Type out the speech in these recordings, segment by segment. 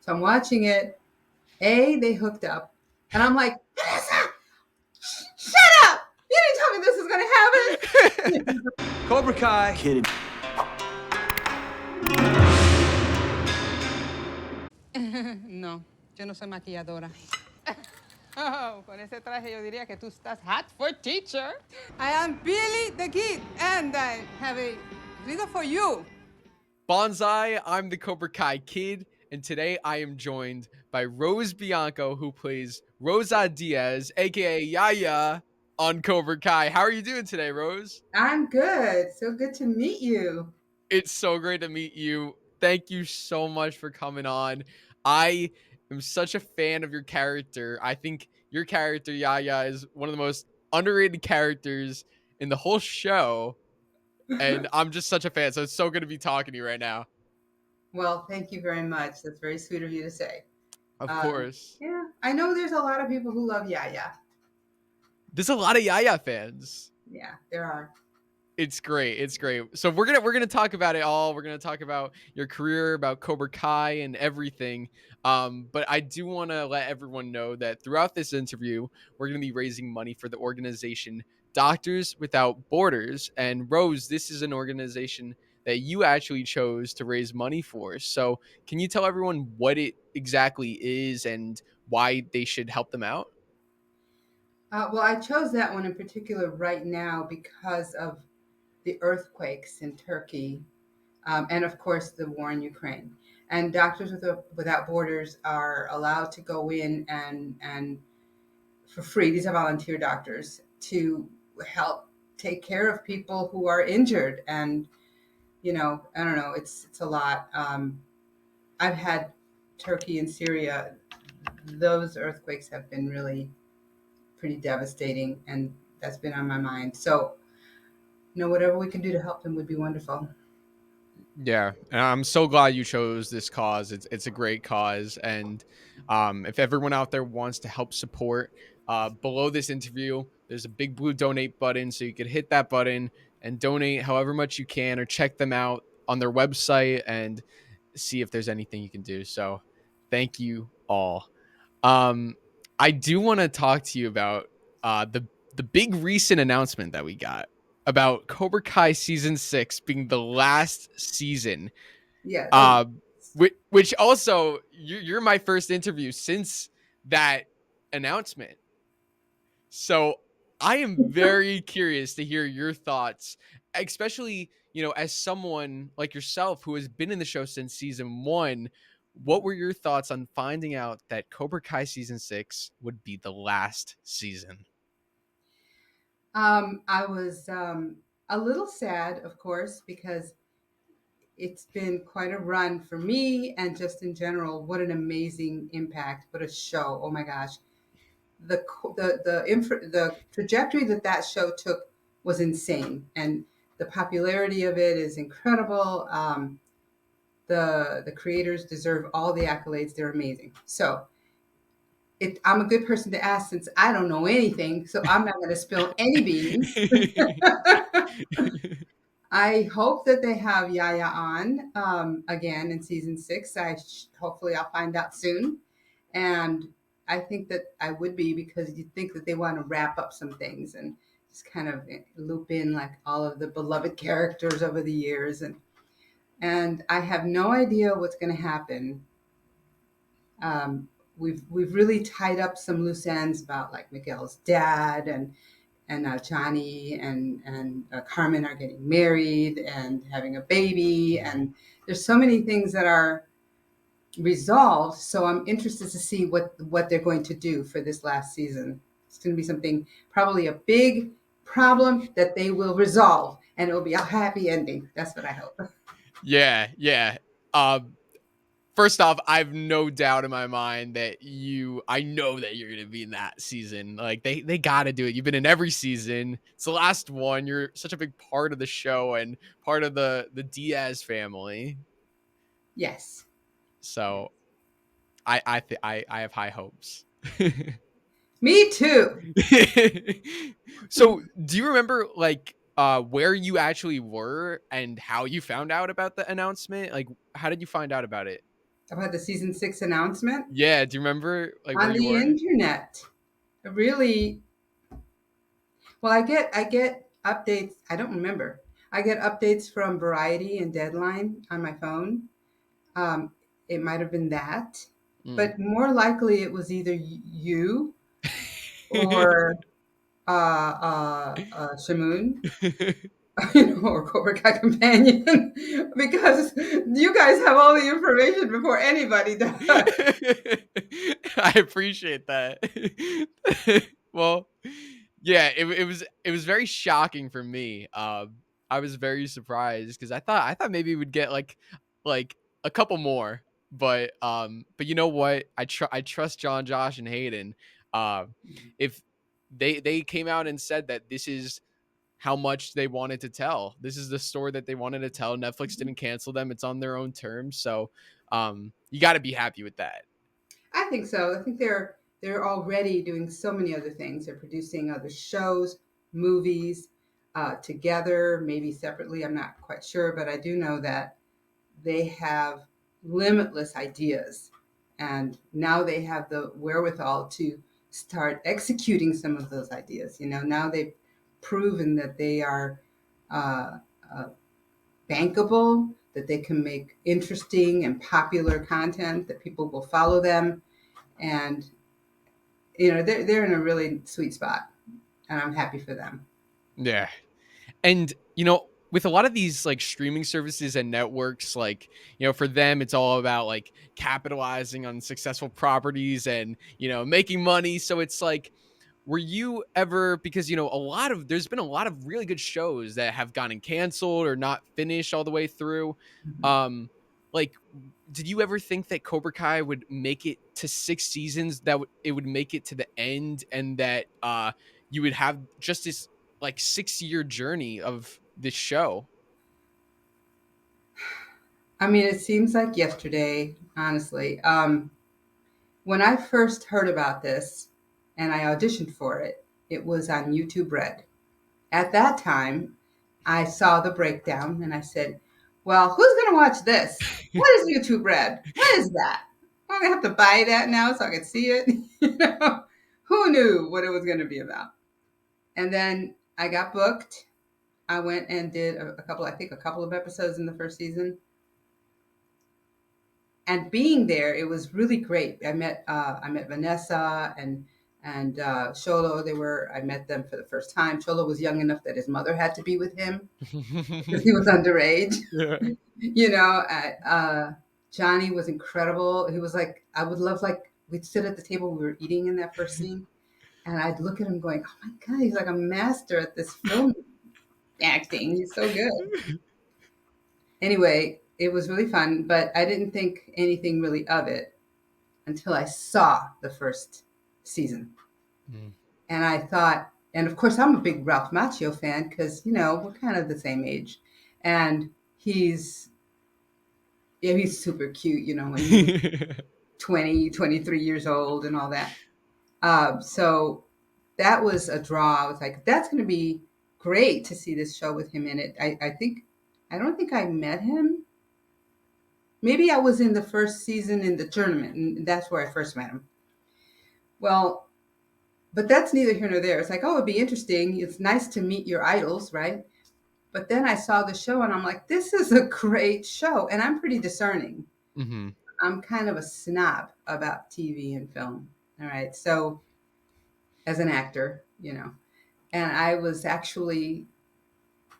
So I'm watching it. They hooked up. And I'm like, Vanessa, shut up! You didn't tell me this was going to happen. Cobra Kai. Kidding. No, yo no soy maquilladora. Oh, con ese traje yo diría que tú estás hot for teacher. I am Billy the Kid, and I have a riddle for you. Bonsai, I'm the Cobra Kai Kid, and today I am joined by Rose Bianco, who plays Rosa Diaz, aka Yaya, on Cobra Kai. How are you doing today, Rose? I'm good. So good to meet you. It's so great to meet you. Thank you so much for coming on. I am such a fan of your character. I think your character, Yaya, is one of the most underrated characters in the whole show. And I'm just such a fan. So it's so good to be talking to you right now. Well, thank you very much. That's very sweet of you to say. Of course. Yeah, I know there's a lot of people who love Yaya. There's a lot of Yaya fans. Yeah, there are. It's great. It's great. So we're gonna talk about it all. We're gonna talk about your career, about Cobra Kai and everything. But I do want to let everyone know that throughout this interview, we're gonna be raising money for the organization Doctors Without Borders. And Rose, this is an organization that you actually chose to raise money for. So can you tell everyone what it exactly is and why they should help them out? Well, I chose that one in particular right now because of the earthquakes in Turkey, and of course the war in Ukraine. And Doctors Without Borders are allowed to go in and for free. These are volunteer doctors to help take care of people who are injured. And I don't know, it's a lot. I've had Turkey and Syria. Those earthquakes have been really pretty devastating, and that's been on my mind. So, whatever we can do to help them would be wonderful. Yeah, and I'm so glad you chose this cause. It's a great cause, and if everyone out there wants to help support, below this interview, there's a big blue donate button, so you could hit that button and donate however much you can, or check them out on their website and see if there's anything you can do. So, thank you all. Um, I do want to talk to you about the big recent announcement that we got about Cobra Kai season 6 being the last season. Yeah. Which also you're my first interview since that announcement. So I am very curious to hear your thoughts, especially, as someone like yourself who has been in the show since season 1. What were your thoughts on finding out that Cobra Kai season 6 would be the last season? I was a little sad, of course, because it's been quite a run for me and just in general. What an amazing impact! What a show! Oh my gosh, the trajectory that show took was insane, and the popularity of it is incredible. The creators deserve all the accolades. They're amazing. So I'm a good person to ask since I don't know anything, so I'm not going to spill any beans. I hope that they have Yaya on again in season 6. Hopefully I'll find out soon, and I think that I would be, because you think that they want to wrap up some things and just kind of loop in like all of the beloved characters over the years, and I have no idea what's going to happen. We've really tied up some loose ends about like Miguel's dad and Johnny and Carmen are getting married and having a baby, and there's so many things that are resolved. So I'm interested to see what they're going to do for this last season. It's going to be something, probably a big problem that they will resolve, and it will be a happy ending. That's what I hope. Yeah. First off, I have no doubt in my mind that I know that you're going to be in that season. Like they got to do it. You've been in every season. It's the last one. You're such a big part of the show and part of the Diaz family. Yes. So I have high hopes. Me too. So do you remember like where you actually were and how you found out about the announcement? Like, how did you find out about it? about the season 6 announcement Yeah, do you remember like where on you the were? internet. Really, well, I get updates. I don't remember. I get updates from Variety and Deadline on my phone. Um, it might have been that, Mm. but more likely it was either you or Shamoon, or Cobra Kai companion, because you guys have all the information before anybody does. I appreciate that. Well, yeah, it was very shocking for me. I was very surprised because I thought maybe we'd get like a couple more, but you know what? I trust John, Josh, and Hayden. If they came out and said that this is how much they wanted to tell. This is the story that they wanted to tell. Netflix didn't cancel them. It's on their own terms. So you got to be happy with that. I think so. I think they're already doing so many other things. They're producing other shows, movies, together, maybe separately. I'm not quite sure, but I do know that they have limitless ideas, and now they have the wherewithal to start executing some of those ideas. Now they've proven that they are uh, uh, bankable, that they can make interesting and popular content, that people will follow them, and they're in a really sweet spot, and I'm happy for them. Yeah. And with a lot of these like streaming services and networks, like for them it's all about like capitalizing on successful properties and making money. So it's like, were you ever, because there's been a lot of really good shows that have gotten canceled or not finished all the way through. Mhm. um like, did you ever think that Cobra Kai would make it to 6 seasons, that it would make it to the end, and that you would have just this like 6-year journey of this show? I mean, it seems like yesterday, honestly. When I first heard about this and I auditioned for it, it was on YouTube Red. At that time, I saw the breakdown and I said, well, who's going to watch this? What is YouTube Red? What is that? I'm going to have to buy that now so I can see it. you know? Who knew what it was going to be about? And then I got booked. I went and did a couple, I think a couple of episodes in the first season. And being there, it was really great. I met Vanessa and Sholo. I met them for the first time. Sholo was young enough that his mother had to be with him because he was underage. Yeah. you know, Johnny was incredible. He was like, I would love, like, we'd sit at the table we were eating in that first scene, and I'd look at him going, oh my God, he's like a master at this film acting. He's so good. Anyway, it was really fun, but I didn't think anything really of it until I saw the first season. Mm. And I thought, and of course, I'm a big Ralph Macchio fan because, we're kind of the same age. And he's super cute, when he was 20, 23 years old and all that. So that was a draw. I was like, that's going to be great to see this show with him in it. I don't think I met him. Maybe I was in the first season in the tournament, and that's where I first met him. Well, but that's neither here nor there. It's like, oh, it'd be interesting. It's nice to meet your idols, right? But then I saw the show and I'm like, this is a great show. And I'm pretty discerning. Mhm. I'm kind of a snob about TV and film. All right. So, as an actor, and I was actually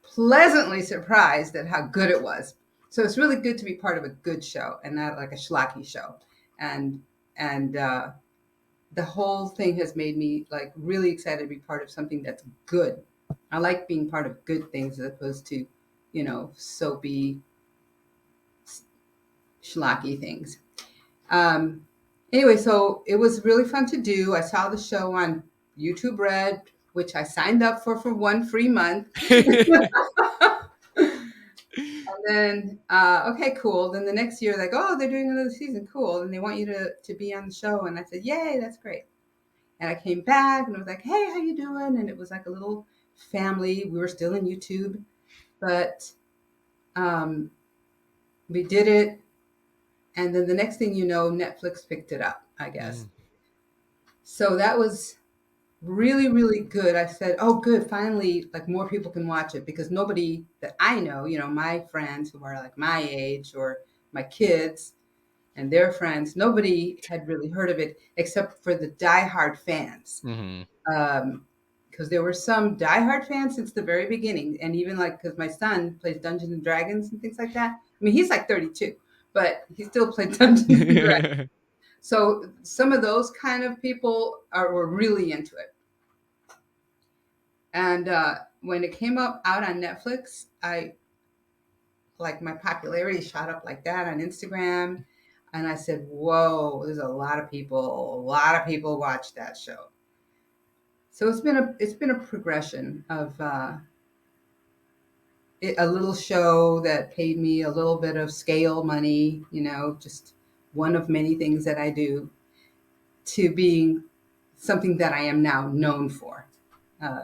pleasantly surprised at how good it was. So it's really good to be part of a good show and not like a schlocky show. And the whole thing has made me like really excited to be part of something that's good. I like being part of good things as opposed to, soapy, schlocky things. Um, anyway, so it was really fun to do. I saw the show on YouTube Red, which I signed up for 1 free month. And then, okay, cool. Then the next year, like, oh, they're doing another season, cool. And they want you to be on the show. And I said, yay, that's great. And I came back and I was like, hey, how you doing? And it was like a little family. We were still in YouTube, but um, we did it. And then the next thing you know, Netflix picked it up, I guess. Mm. So that was really, really good. I said, oh, good. Finally, like more people can watch it because nobody that I know, my friends who are like my age or my kids and their friends, nobody had really heard of it except for the diehard fans. Mm-hmm. Because there were some diehard fans since the very beginning. And even like, because my son plays Dungeons and Dragons and things like that. I mean, he's like 32, but he still plays Dungeons and Dragons. So some of those kind of people were really into it. And when it came up out on Netflix, I like my popularity shot up like that on Instagram. And I said, whoa, there's a lot of people. A lot of people watch that show. So it's been a progression of a little show that paid me a little bit of scale money, just one of many things that I do, to being something that I am now known for. Uh,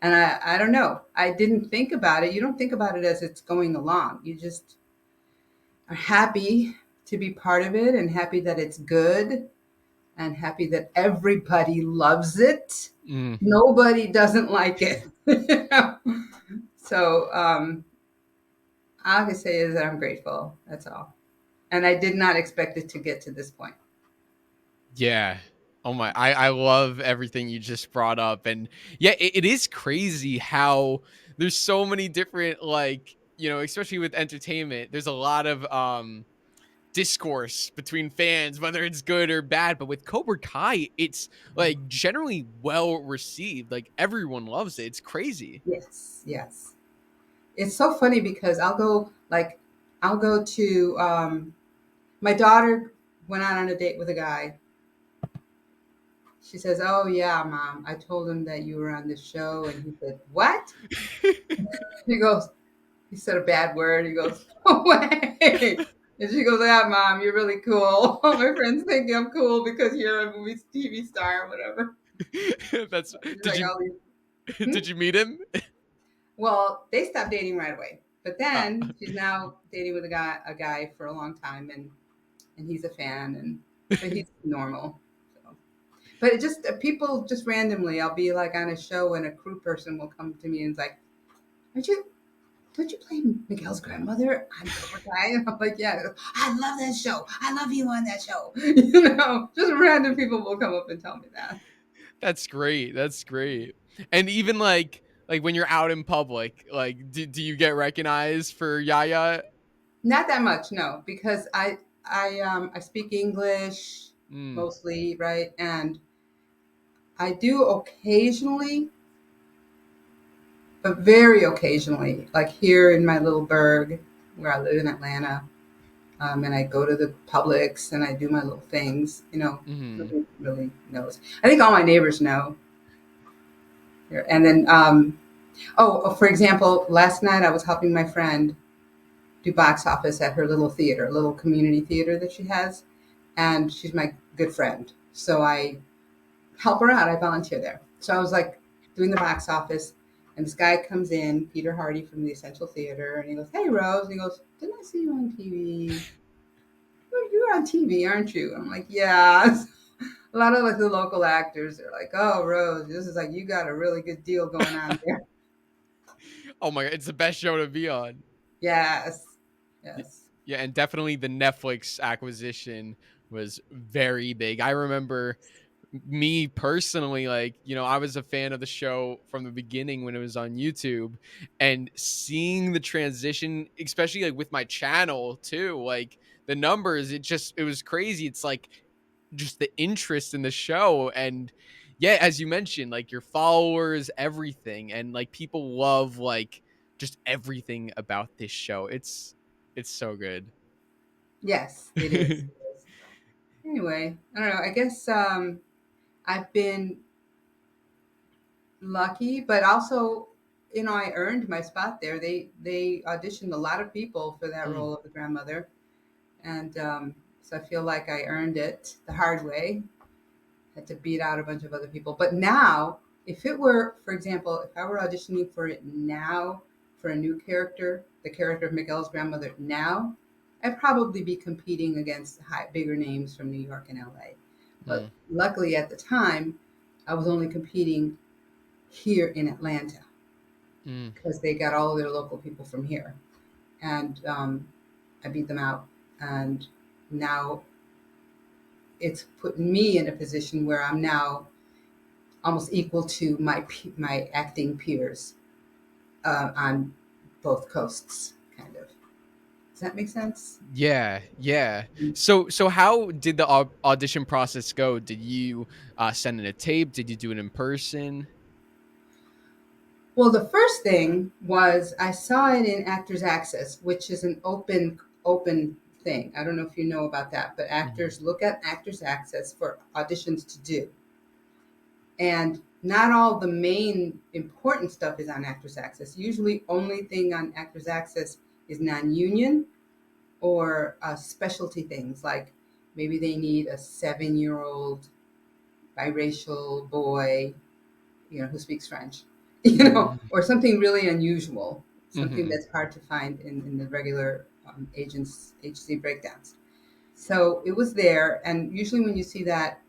and I don't know. I didn't think about it. You don't think about it as it's going along. You just are happy to be part of it and happy that it's good and happy that everybody loves it. Mm. Nobody doesn't like it. So all I can say is that I'm grateful. That's all. And I did not expect it to get to this point. Yeah. Oh my, I love everything you just brought up. And yeah, it is crazy how there's so many different, like, especially with entertainment, there's a lot of discourse between fans, whether it's good or bad. But with Cobra Kai, it's like generally well received. Like everyone loves it. It's crazy. Yes, yes. It's so funny because I'll go to my daughter went out on a date with a guy. She says, "Oh yeah, mom, I told him that you were on this show," and he said, "What?" He goes, he said a bad word. He goes, "No way." And she goes, "Yeah, mom, you're really cool. All my friends think I'm cool because you're a movie TV star or whatever." That's She's did like, you "All these." Hmm? did you meet him? Well, they stopped dating right away, but Oh. then she's now dating with a guy for a long time, and he's a fan, but he's normal. So. But it just people just randomly, I'll be like on a show and a crew person will come to me and it's like, "Aren't you? Don't you play Miguel's grandmother on Cobra Kai?" And I'm like, "Yeah." "I love that show. I love you on that show." Just random people will come up and tell me that. That's great. That's great. And even like when you're out in public, like do you get recognized for Yaya? Not that much, no, because I speak English Mm. mostly, right, and I do occasionally, but very occasionally, like here in my little burg where I live in Atlanta, and I go to the Publix and I do my little things. Mhm. Nobody really knows. I think all my neighbors know. And then, for example, last night I was helping my friend do box office at her little theater, little community theater that she has, and she's my good friend. So I help her out. I volunteer there. So I was like doing the box office, and this guy comes in, Peter Hardy from the Essential Theater, and he goes, "Hey, Rose," and he goes, "Didn't I see you on TV? You're on TV, aren't you?" I'm like, "Yeah." A lot of like the local actors are like, "Oh, Rose, this is like you got a really good deal going on there." Oh my god, it's the best show to be on. Yes, Y- yes. Yeah, and definitely the Netflix acquisition was very big. I remember me personally, like, I was a fan of the show from the beginning when it was on YouTube, and seeing the transition, especially like with my channel too, like the numbers, it was crazy. It's like just the interest in the show. And yeah, as you mentioned, like your followers, everything, and like people love like just everything about this show. It's so good. Yes, it is. It is. Anyway, I don't know. I guess I've been lucky, but also, I earned my spot there. They auditioned a lot of people for that Mm. role of the grandmother, and so I feel like I earned it the hard way. Had to beat out a bunch of other people. But now, if it were, for example, if I were auditioning for it now for a new character, the character of Miguel's grandmother now, I'd probably be competing against bigger names from New York and LA. But Mm, luckily at the time, I was only competing here in Atlanta mm. because they got all of their local people from here. And I beat them out. And now it's put me in a position where I'm now almost equal to my acting peers on both coasts, kind of. Does that make sense? Yeah, yeah. So how did the audition process go? Did you send in a tape? Did you do it in person? Well, the first thing was I saw it in Actors Access, which is an open thing. I don't know if you know about that, but Mhm. actors look at Actors Access for auditions to do. And not all the main important stuff is on Actors Access. Usually only thing on Actors Access is non-union or specialty things like maybe they need a 7-year-old biracial boy, who speaks French, Mm. or something really unusual, something Mhm. that's hard to find in the regular agency breakdowns. So it was there, and usually when you see that,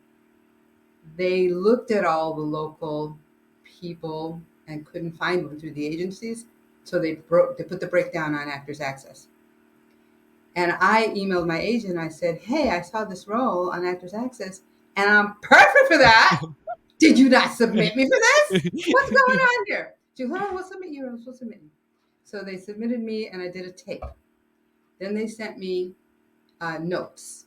they looked at all the local people and couldn't find one through the agencies, so they put the breakdown on Actors Access. And I emailed my agent. I said, "Hey, I saw this role on Actors Access, and I'm perfect for that. Did you not submit me for this? What's going on here?" She goes, "Oh, we'll submit you. We'll submit you." So they submitted me, and I did a tape. Then they sent me notes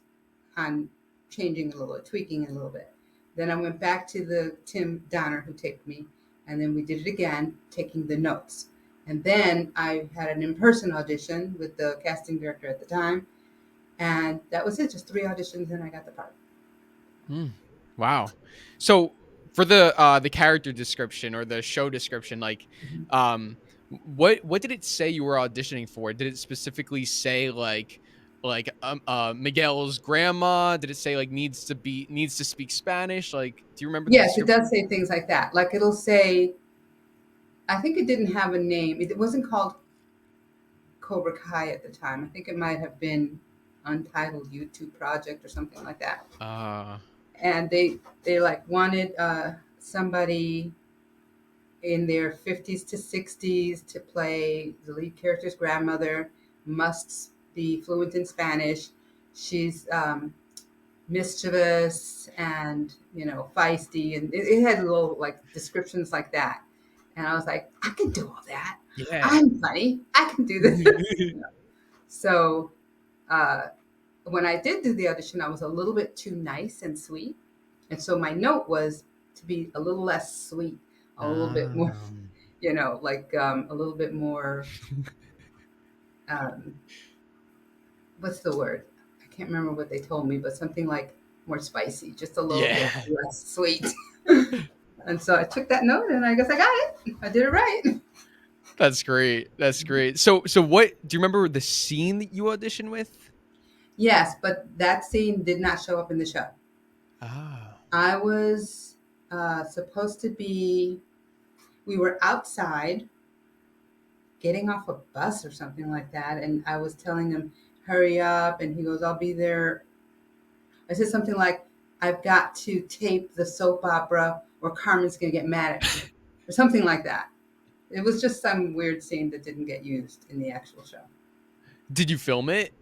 on changing a little, tweaking a little bit. Then I went back to the Tim Donner who taped me, and then we did it again, taking the notes. And then I had an in-person audition with the casting director at the time, and that was it. Just 3 auditions, and I got the part. Mm. Wow. So for the character description or the show description, like, Mhm. what did it say you were auditioning for? Did it specifically say Miguel's grandma? Did it say like needs to speak Spanish? Like, do you remember the Yes, it does description? say things like that. Like it'll say, I think it didn't have a name. It wasn't called Cobra Kai at the time. I think it might have been Untitled YouTube Project or something like that. Uh And they like wanted somebody in their 50s to 60s to play the lead character's grandmother, must be fluent in Spanish. She's mischievous and feisty, and it had little like descriptions like that. And I was like, I can do all that. yeah. I'm funny. I can do this. So uh, when I did do the audition, I was a little bit too nice and sweet, and so my note was to be a little less sweet, a little bit more, Um, like a little bit more. Um, what's the word? I can't remember what they told me, but something like more spicy, just a little bit yeah. less sweet. And so I took that note, and I guess I got it. I did it right. That's great. That's great. So what do you remember the scene that you auditioned with? Yes, but that scene did not show up in the show. Ah. I was supposed to be. We were outside getting off a bus or something like that, and I was telling him, "Hurry up!" And he goes, "I'll be there." I said something like, "I've got to tape the soap opera, or Carmen's gonna get mad at me," or something like that. It was just some weird scene that didn't get used in the actual show. Did you film it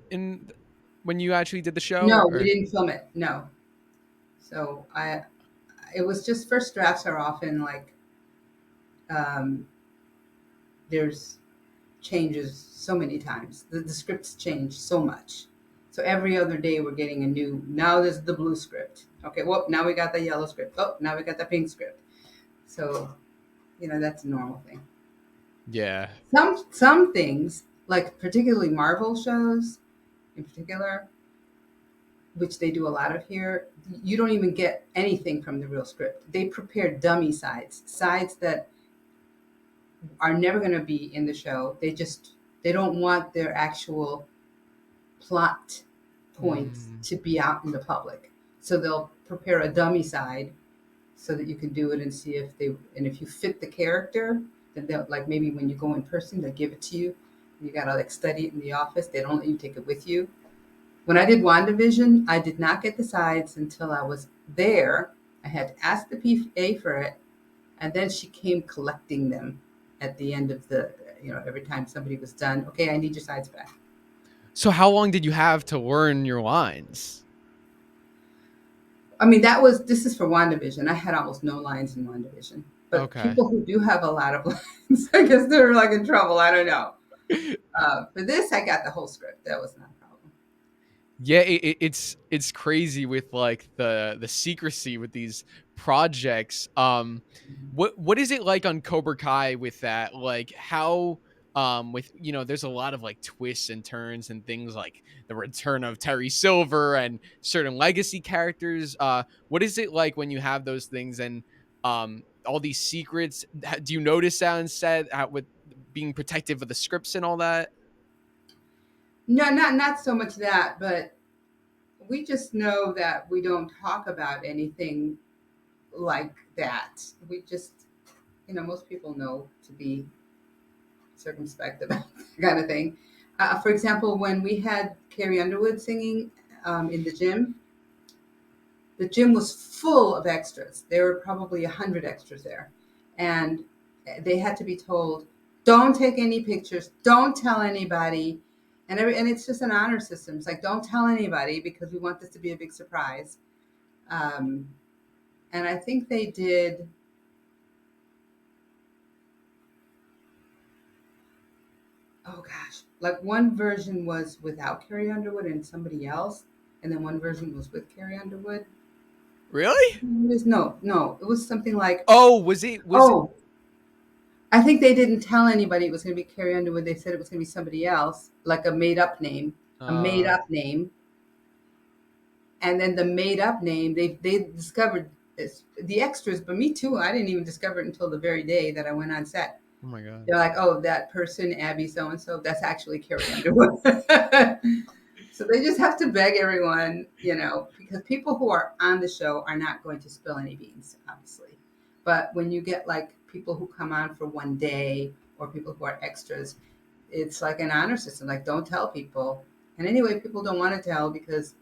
when you actually did the show No, we or? didn't film it. No. So it was just first drafts are often like, um, there's changes so many times. The scripts change so much. So every other day we're getting a new. Now there's the blue script. Okay, well now we got the yellow script. Oh, now we got the pink script. So that's a normal thing. Yeah. Some things, like particularly Marvel shows in particular, which they do a lot of here, you don't even get anything from the real script. They prepare dummy sides that are never going to be in the show. They don't want their actual plot points Mm. to be out in the public. So they'll prepare a dummy side so that you can do it and see if you fit the character, then they'll, like, maybe when you go in person, they'll give it to you. You got to like study it in the office. They don't let you take it with you. When I did WandaVision, I did not get the sides until I was there. I had to ask the PA for it, and then she came collecting them at the end of the, every time somebody was done. Okay, I need your sides back. So how long did you have to learn your lines? I mean, this is for WandaVision. I had almost no lines in WandaVision. But Okay. people who do have a lot of lines, I guess they're like in trouble. I don't know. For this, I got the whole script. That was not a problem. Yeah, it's crazy with like the secrecy with these projects. What is it like on Cobra Kai with that? Like how with there's a lot of like twists and turns and things like the return of Terry Silver and certain legacy characters. What is it like when you have those things and all these secrets? Do you notice that on set with being protective of the scripts and all that? No, not so much that, but we just know that we don't talk about anything like that. We just, most people know to be circumspect about that kind of thing. For example, when we had Carrie Underwood singing in the gym was full of extras. There were probably 100 extras there. And they had to be told, don't take any pictures, don't tell anybody. And it's just an honor system. It's like, don't tell anybody because we want this to be a big surprise. Um, and I think they did. Oh gosh, like one version was without Carrie Underwood and somebody else, and then one version was with Carrie Underwood. Really? No, it was something like, Oh, was it oh, I think they didn't tell anybody it was going to be Carrie Underwood. They said it was going to be somebody else, like a made up name, a made up name. And then the made up name, they discovered this, the extras, but me too. I didn't even discover it until the very day that I went on set. Oh my god. They're like, oh, that person, Abby so and so, that's actually Carrie Underwood. So they just have to beg everyone, because people who are on the show are not going to spill any beans, obviously. But when you get like people who come on for one day or people who are extras, it's like an honor system. Like, don't tell people. And anyway, people don't want to tell because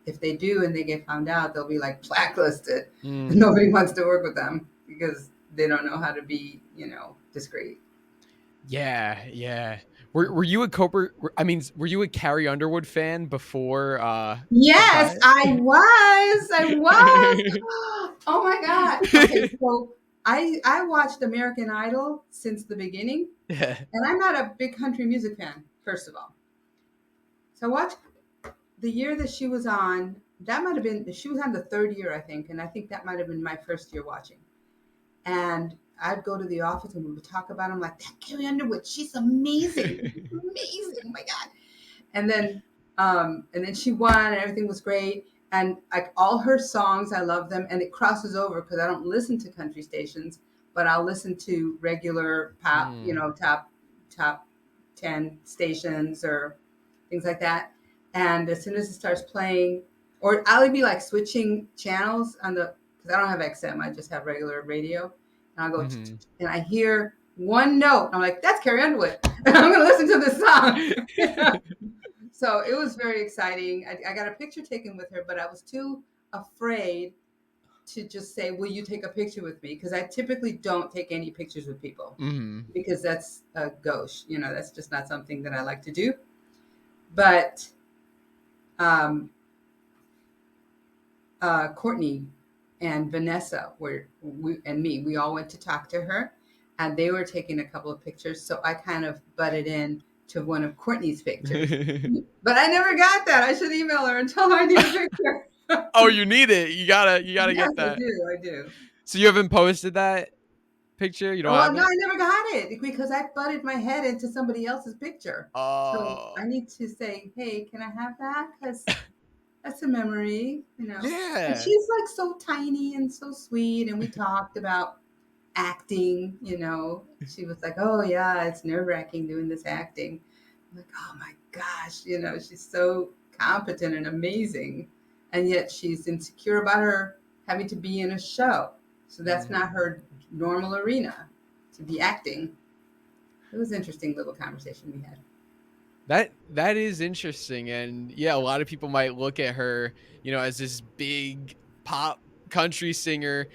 if they do and they get found out, they'll be like blacklisted. And Mm. nobody wants to work with them because they don't know how to be, discreet. Yeah, yeah. Were you a Cobra? Were you a Carrie Underwood fan before Cobra Yes, Kai? I was. I was. Oh my God. Okay, so I watched American Idol since the beginning, Yeah. and I'm not a big country music fan, first of all. So I watched the year that she was on. That might have been, she was on the third year, I think, and I think that might have been my first year watching. And I'd go to the office and we would talk about them like, that Carrie Underwood, she's amazing. Amazing. Oh my God. And then she won and everything was great. And like all her songs, I love them. And it crosses over because I don't listen to country stations, but I'll listen to regular pop, Mm. top 10 stations or things like that. And as soon as it starts playing, or I'll be like switching channels because I don't have XM, I just have regular radio. And I'll go, Mhm. and I hear one note. And I'm like, that's Carrie Underwood. And I'm going to listen to this song. So it was very exciting. I got a picture taken with her, but I was too afraid to just say, will you take a picture with me? Because I typically don't take any pictures with people Mhm. because that's a gauche. That's just not something that I like to do. But um, Courtney and Vanessa we all went to talk to her and they were taking a couple of pictures. So I kind of butted in to one of Courtney's pictures. But I never got that. I should email her and tell her I need a picture. Oh, you need it. You gotta Yes, get that. I do. So you haven't posted that picture? You don't Well, have no, it? I never got it because I butted my head into somebody else's picture. So Oh. I need to say, hey, can I have that? Because that's a memory. And Yeah. she's like so tiny and so sweet. And we talked about acting. She was like, oh, yeah, it's nerve wracking doing this acting. I'm like, oh my gosh, she's so competent and amazing. And yet she's insecure about her having to be in a show. So that's not her normal arena to be acting. It was an interesting little conversation we had. That is interesting, and yeah, a lot of people might look at her, as this big pop country singer,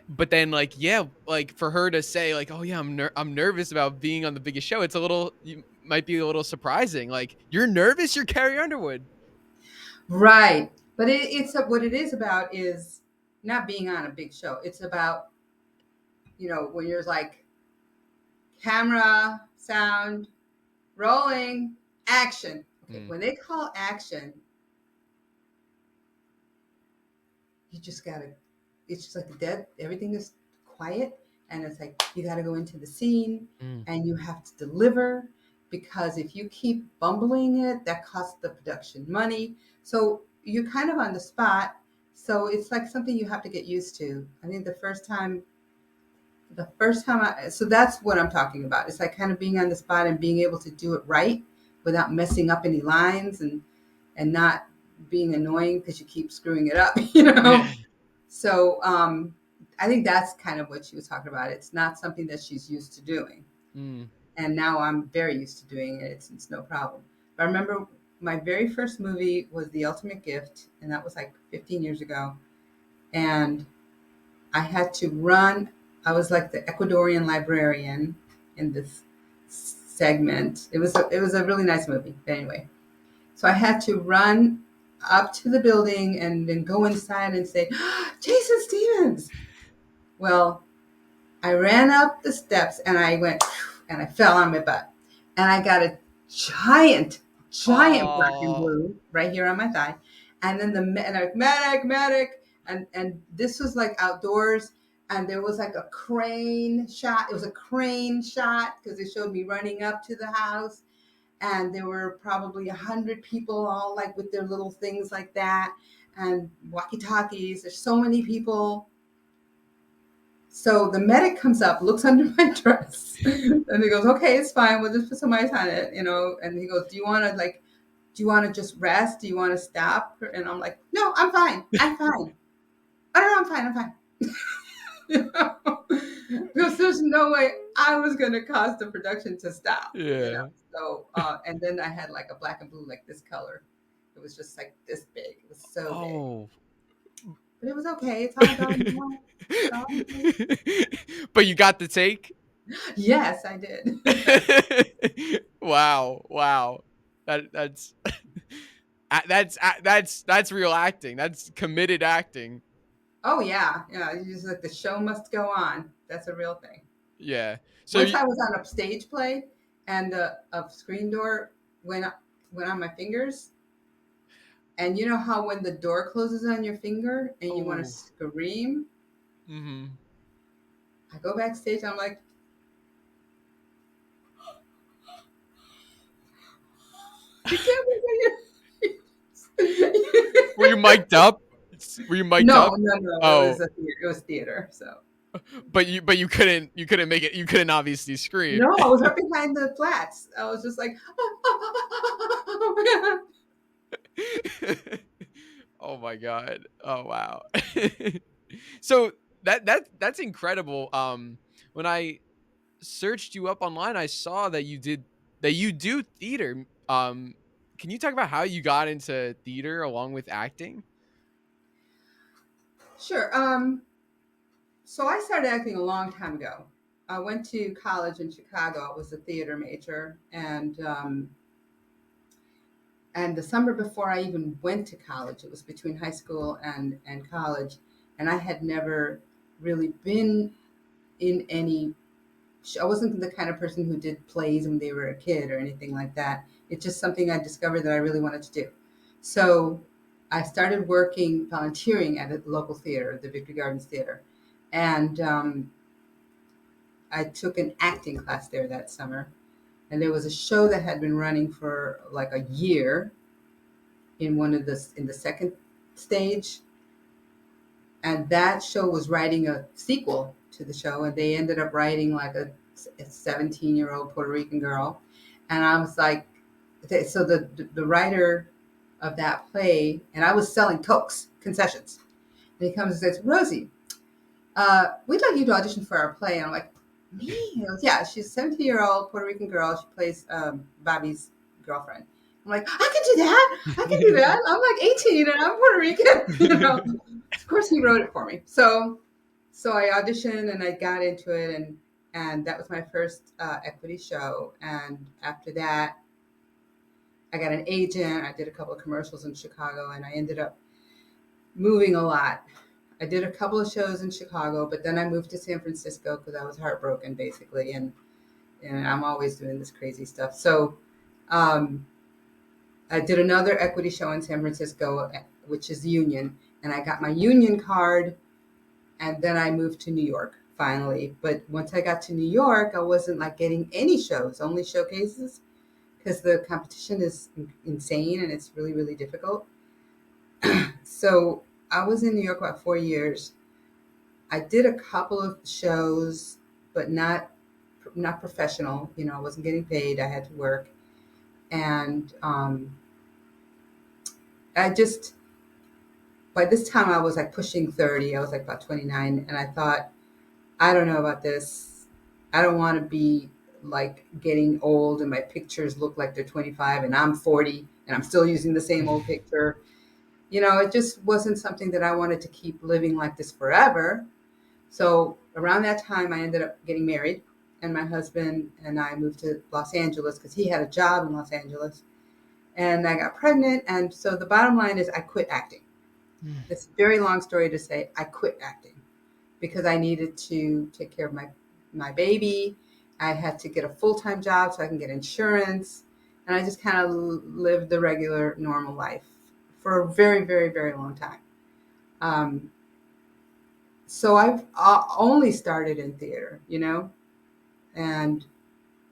but then like, yeah, like for her to say like, "Oh yeah, I'm nervous about being on the biggest show." It's a little you might be a little surprising. Like, you're nervous, you're Carrie Underwood. Right. But it's what it is about is not being on a big show. It's about, when you're like camera, sound, rolling, action. Okay. Mm, When they call action, you just gotta, it's just like dead, everything is quiet. And it's like, you gotta go into the scene mm, and you have to deliver, because if you keep bumbling it, that costs the production money. So you're kind of on the spot. So it's like something you have to get used to. I think so that's what I'm talking about. It's like kind of being on the spot and being able to do it right without messing up any lines, and not being annoying because you keep screwing it up, yeah. So I think that's kind of what she was talking about. It's not something that she's used to doing. Mm, And now I'm very used to doing it. It's no problem. But I remember my very first movie was The Ultimate Gift, and that was like 15 years ago. And I had to run. I was like the Ecuadorian librarian in this segment. It was a really nice movie. But anyway, so I had to run up to the building and then go inside and say, Jason Stevens. Well, I ran up the steps and I went and I fell on my butt. And I got a giant, giant black and oh, blue right here on my thigh. And then and I was, medic, medic. And this was like outdoors. And there was like a crane shot. It was a crane shot because they showed me running up to the house. And there were probably 100 people all like with their little things like that and walkie-talkies. There's so many people. So the medic comes up, looks under my dress, and he goes, "Okay, it's fine. We'll just put some ice on it." And he goes, do you want to just rest? Do you want to stop?" And I'm like, "No, I'm fine. I'm fine. Oh no, I'm fine. I'm fine." You know? Because there's no way I was going to cause the production to stop. yeah. So and then I had like a black and blue like this color. It was just like this big. It was so big, Oh. but it was okay. It's all done now. It's all done. But you got the take? Yes, I did. Wow, wow. That's that's real acting. That's committed acting. Oh yeah, yeah. You just like the show must go on. That's a real thing. Yeah. So Once I was on a stage play, and a screen door went on my fingers, and you know how when the door closes on your finger and you want to oh. scream, Mhm. I go backstage. I'm like, you can't believe Were you it. mic'd up? Were you mic'd No, up? no, no. It Oh, was a theater. It was theater. So but you couldn't make it. You couldn't obviously scream. no, I was right behind the flats. I was just like, oh my god. Oh my god. Oh wow. So that's incredible. When I searched you up online, I saw that you do theater. Can you talk about how you got into theater along with acting? Sure. So I started acting a long time ago. I went to college in Chicago. I was a theater major, and the summer before I even went to college, it was between high school and college, and I had never really been in any. I wasn't the kind of person who did plays when they were a kid or anything like that. It's just something I discovered that I really wanted to do. So I started working, volunteering at a local theater, the Victory Gardens Theater, and I took an acting class there that summer. And there was a show that had been running for like a year in the second stage, and that show was writing a sequel to the show, and they ended up writing like a 17-year-old Puerto Rican girl, and I was like, so the writer of that play, and I was selling Cokes concessions, and he comes and says, "Rosie, we'd like you to audition for our play." And I'm like, "Me?" He goes, "Yeah, she's a 17-year-old Puerto Rican girl. She plays Bobby's girlfriend. I'm like, I can do that. I can do that. I'm like 18 and I'm Puerto Rican. Of course, he wrote it for me. So I auditioned and I got into it, and that was my first equity show. And after that, I got an agent. I did a couple of commercials in Chicago, and I ended up moving a lot. I did a couple of shows in Chicago, but then I moved to San Francisco because I was heartbroken, basically, and I'm always doing this crazy stuff. So um, I did another equity show in San Francisco, which is Union, and I got my Union card, and then I moved to New York finally. But once I got to New York, I wasn't like getting any shows, only showcases, because the competition is insane and it's really, really difficult. So I was in New York about 4 years. I did a couple of shows, but not professional. I wasn't getting paid. I had to work, and I just by this time I was like pushing 30. I was like about 29, and I thought, I don't know about this. I don't want to be like getting old and my pictures look like they're 25 and I'm 40 and I'm still using the same old picture. It just wasn't something that I wanted to keep living like this forever. So around that time, I ended up getting married, and my husband and I moved to Los Angeles because he had a job in Los Angeles, and I got pregnant. And so the bottom line is I quit acting. It's a very long story to say I quit acting because I needed to take care of my baby. I had to get a full-time job so I can get insurance. And I just kind of lived the regular, normal life for a very, very, very long time. Um, so I've only started in theater. And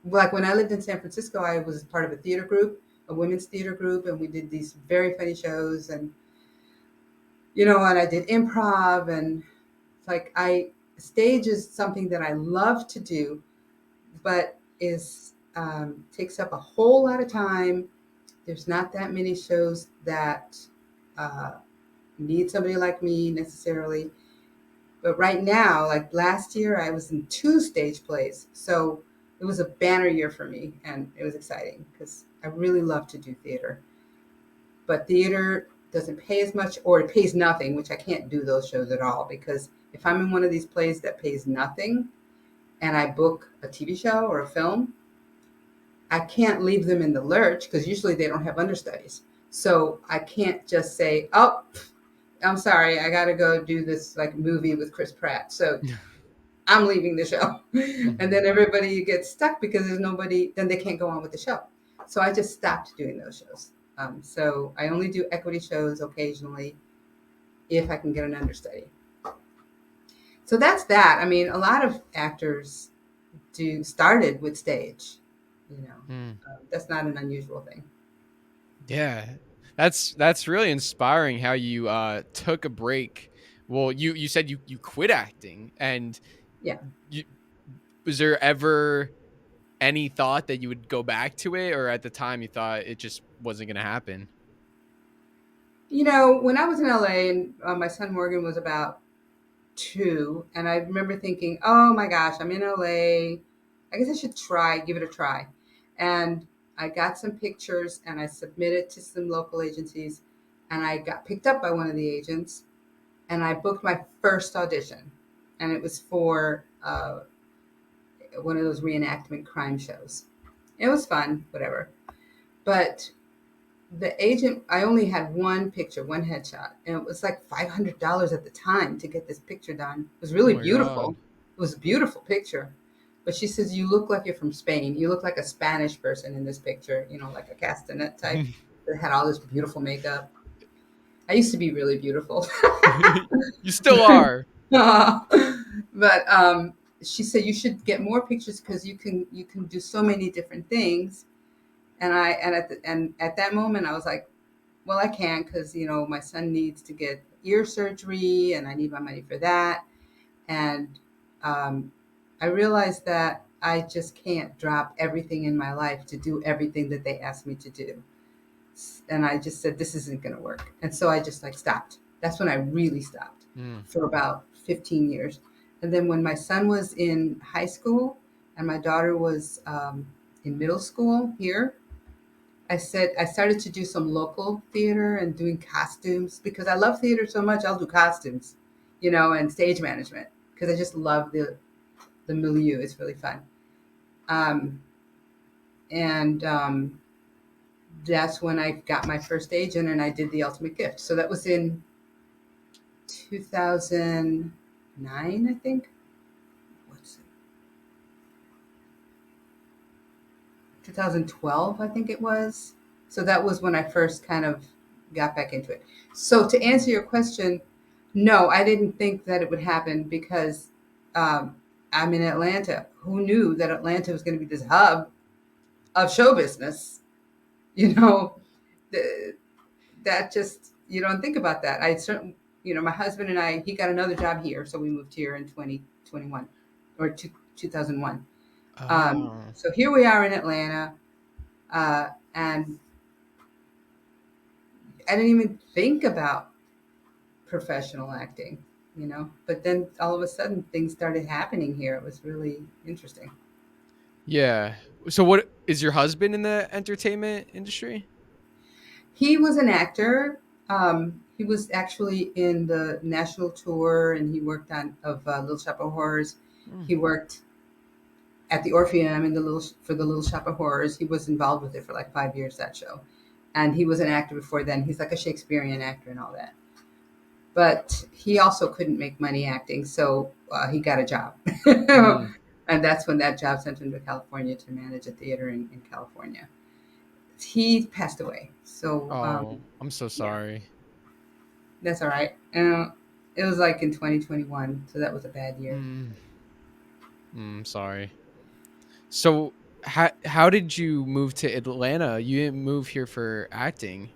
like when I lived in San Francisco, I was part of a theater group, a women's theater group, and we did these very funny shows. And I did improv, and it's like stage is something that I love to do, but is takes up a whole lot of time. There's not that many shows that uh, need somebody like me necessarily. But right now, like last year, I was in 2 stage plays. So it was a banner year for me, and it was exciting because I really love to do theater. But theater doesn't pay as much, or it pays nothing, which I can't do those shows at all, because if I'm in one of these plays that pays nothing and I book a TV show or a film, I can't leave them in the lurch because usually they don't have understudies. So I can't just say, oh, I'm sorry, I got to go do this like movie with Chris Pratt. So I'm leaving the show. And then everybody gets stuck because there's nobody, then they can't go on with the show. So I just stopped doing those shows. So I only do equity shows occasionally if I can get an understudy. So that's that. I mean, a lot of actors started with stage. That's not an unusual thing. Yeah. That's really inspiring how you took a break. Well, you said you quit acting, and Yeah. you, was there ever any thought that you would go back to it, or at the time you thought it just wasn't going to happen? When I was in LA and my son Morgan was about 2, and I remember thinking, oh my gosh, I'm in LA. I guess I should give it a try. And I got some pictures and I submitted to some local agencies, and I got picked up by one of the agents, and I booked my first audition. And it was for one of those reenactment crime shows. It was fun, whatever. But the agent, I only had one picture, one headshot, and it was like $500 at the time to get this picture done. It was Oh really my god. beautiful. It was a beautiful picture. But she says, you look like you're from Spain. You look like a Spanish person in this picture, like a castanet type that had all this beautiful makeup. I used to be really beautiful. You still are. But she said you should get more pictures because you can do so many different things. And at that moment I was like, well, I can't because my son needs to get ear surgery and I need my money for that. And um, I realized that I just can't drop everything in my life to do everything that they asked me to do. And I just said, this isn't going to work. And so I just like stopped. That's when I really stopped for about 15 years. And then when my son was in high school and my daughter was in middle school here, I said I started to do some local theater and doing costumes because I love theater so much. I'll do costumes, and stage management because I just love the milieu. It's really fun. Um, and that's when I got my first agent and I did The Ultimate Gift. So that was in 2009, I think. What's it? 2012, I think it was. So that was when I first kind of got back into it. So to answer your question, no, I didn't think that it would happen because um, I'm in Atlanta. Who knew that Atlanta was going to be this hub of show business? You know, the, that just, you don't think about that. I certainly, my husband and I, he got another job here, so we moved here in 2021 or 2001. Oh. So here we are in Atlanta, and I didn't even think about professional acting, But then all of a sudden, things started happening here. It was really interesting. Yeah. So what is your husband in the entertainment industry? He was an actor. He was actually in the national tour, and he worked on of Little Shop of Horrors. Mm. He worked at the Orpheum in the Little Shop of Horrors. He was involved with it for like 5 years, that show, and he was an actor before then. He's like a Shakespearean actor and all that. But he also couldn't make money acting, so he got a job, Mm. and that's when that job sent him to California to manage a theater in California. He passed away, so Oh, I'm so yeah, sorry. that's all right. It was like in 2021, so that was a bad year. Mm. Sorry. So how did you move to Atlanta? You didn't move here for acting.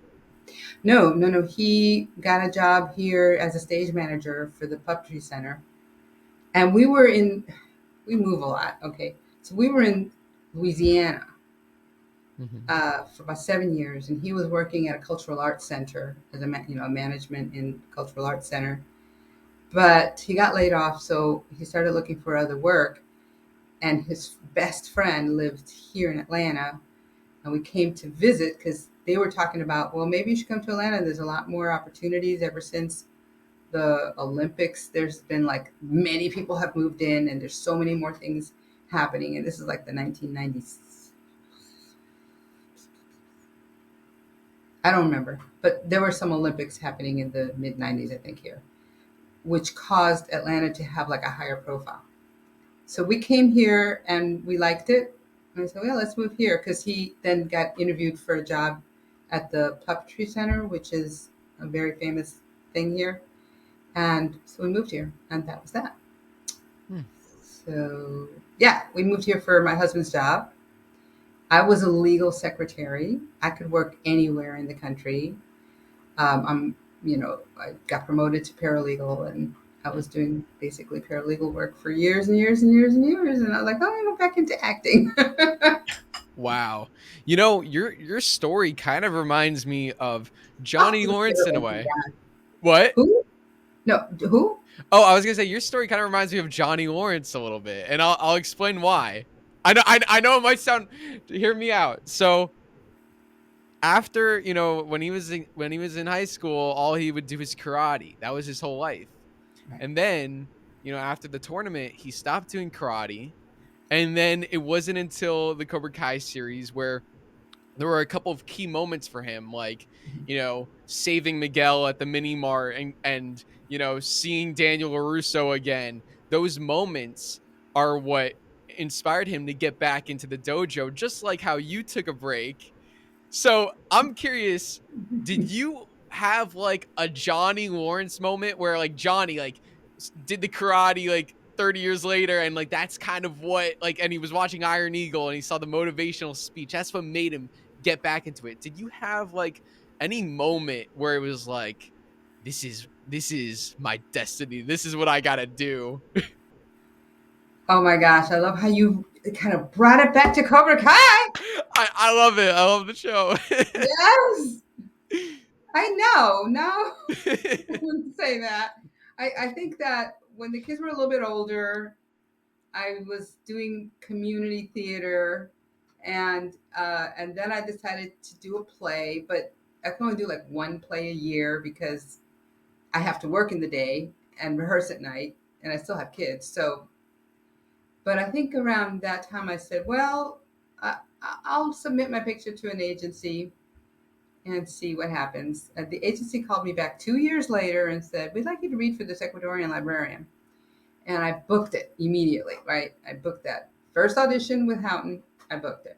No, no, no. He got a job here as a stage manager for the Puppetry Center, and we move a lot. Okay, so we were in Louisiana Hmm. for about 7 years, and he was working at a cultural arts center as management in cultural arts center. But he got laid off, so he started looking for other work. And his best friend lived here in Atlanta, and we came to visit because they were talking about, well, maybe you should come to Atlanta. There's a lot more opportunities ever since the Olympics. There's been like many people have moved in, and there's so many more things happening. And this is like the 1990s. I don't remember, but there were some Olympics happening in the mid 90s, I think, here, which caused Atlanta to have like a higher profile. So we came here and we liked it. And I said, well, let's move here because he then got interviewed for a job at the Puppetry Center, which is a very famous thing here. And so we moved here, and that was that. Hmm. So, yeah, we moved here for my husband's job. I was a legal secretary. I could work anywhere in the country. I got promoted to paralegal, and I was doing basically paralegal work for years and years and years and years. And I was like, oh, I'm going to go back into acting. Wow. Your story kind of reminds me of Oh, Johnny you're Lawrence in a terrible. way. What? Who? No, who? Oh, I was gonna say your story kind of reminds me of Johnny Lawrence a little bit, and I'll explain why. I know it might sound. Hear me out. So after when he was in high school, all he would do is karate. That was his whole life. Right. And then after the tournament, he stopped doing karate. And then it wasn't until the Cobra Kai series where there were a couple of key moments for him, like saving Miguel at the mini mart and seeing Daniel Larusso again. Those moments are what inspired him to get back into the dojo, just like how you took a break. So I'm curious, did you have like a Johnny Lawrence moment where like Johnny like did the karate like 30 years later and like that's kind of what like and he was watching Iron Eagle and he saw the motivational speech. That's what made him get back into it. Did you have like any moment where it was like this is my destiny. This is what I got to do. Oh my gosh, I love how you kind of brought it back to Cobra Kai. I love it. I love the show. Yes, I know. No, I wouldn't say that. I think that when the kids were a little bit older, I was doing community theater, And then I decided to do a play, but I can only do like one play a year because I have to work in the day and rehearse at night, and I still have kids. So, but I think around that time I said, well, I'll submit my picture to an agency and see what happens. The agency called me back 2 years later and said, we'd like you to read for this Ecuadorian librarian. And I booked it immediately, right? I booked that first audition with Houghton. I booked it.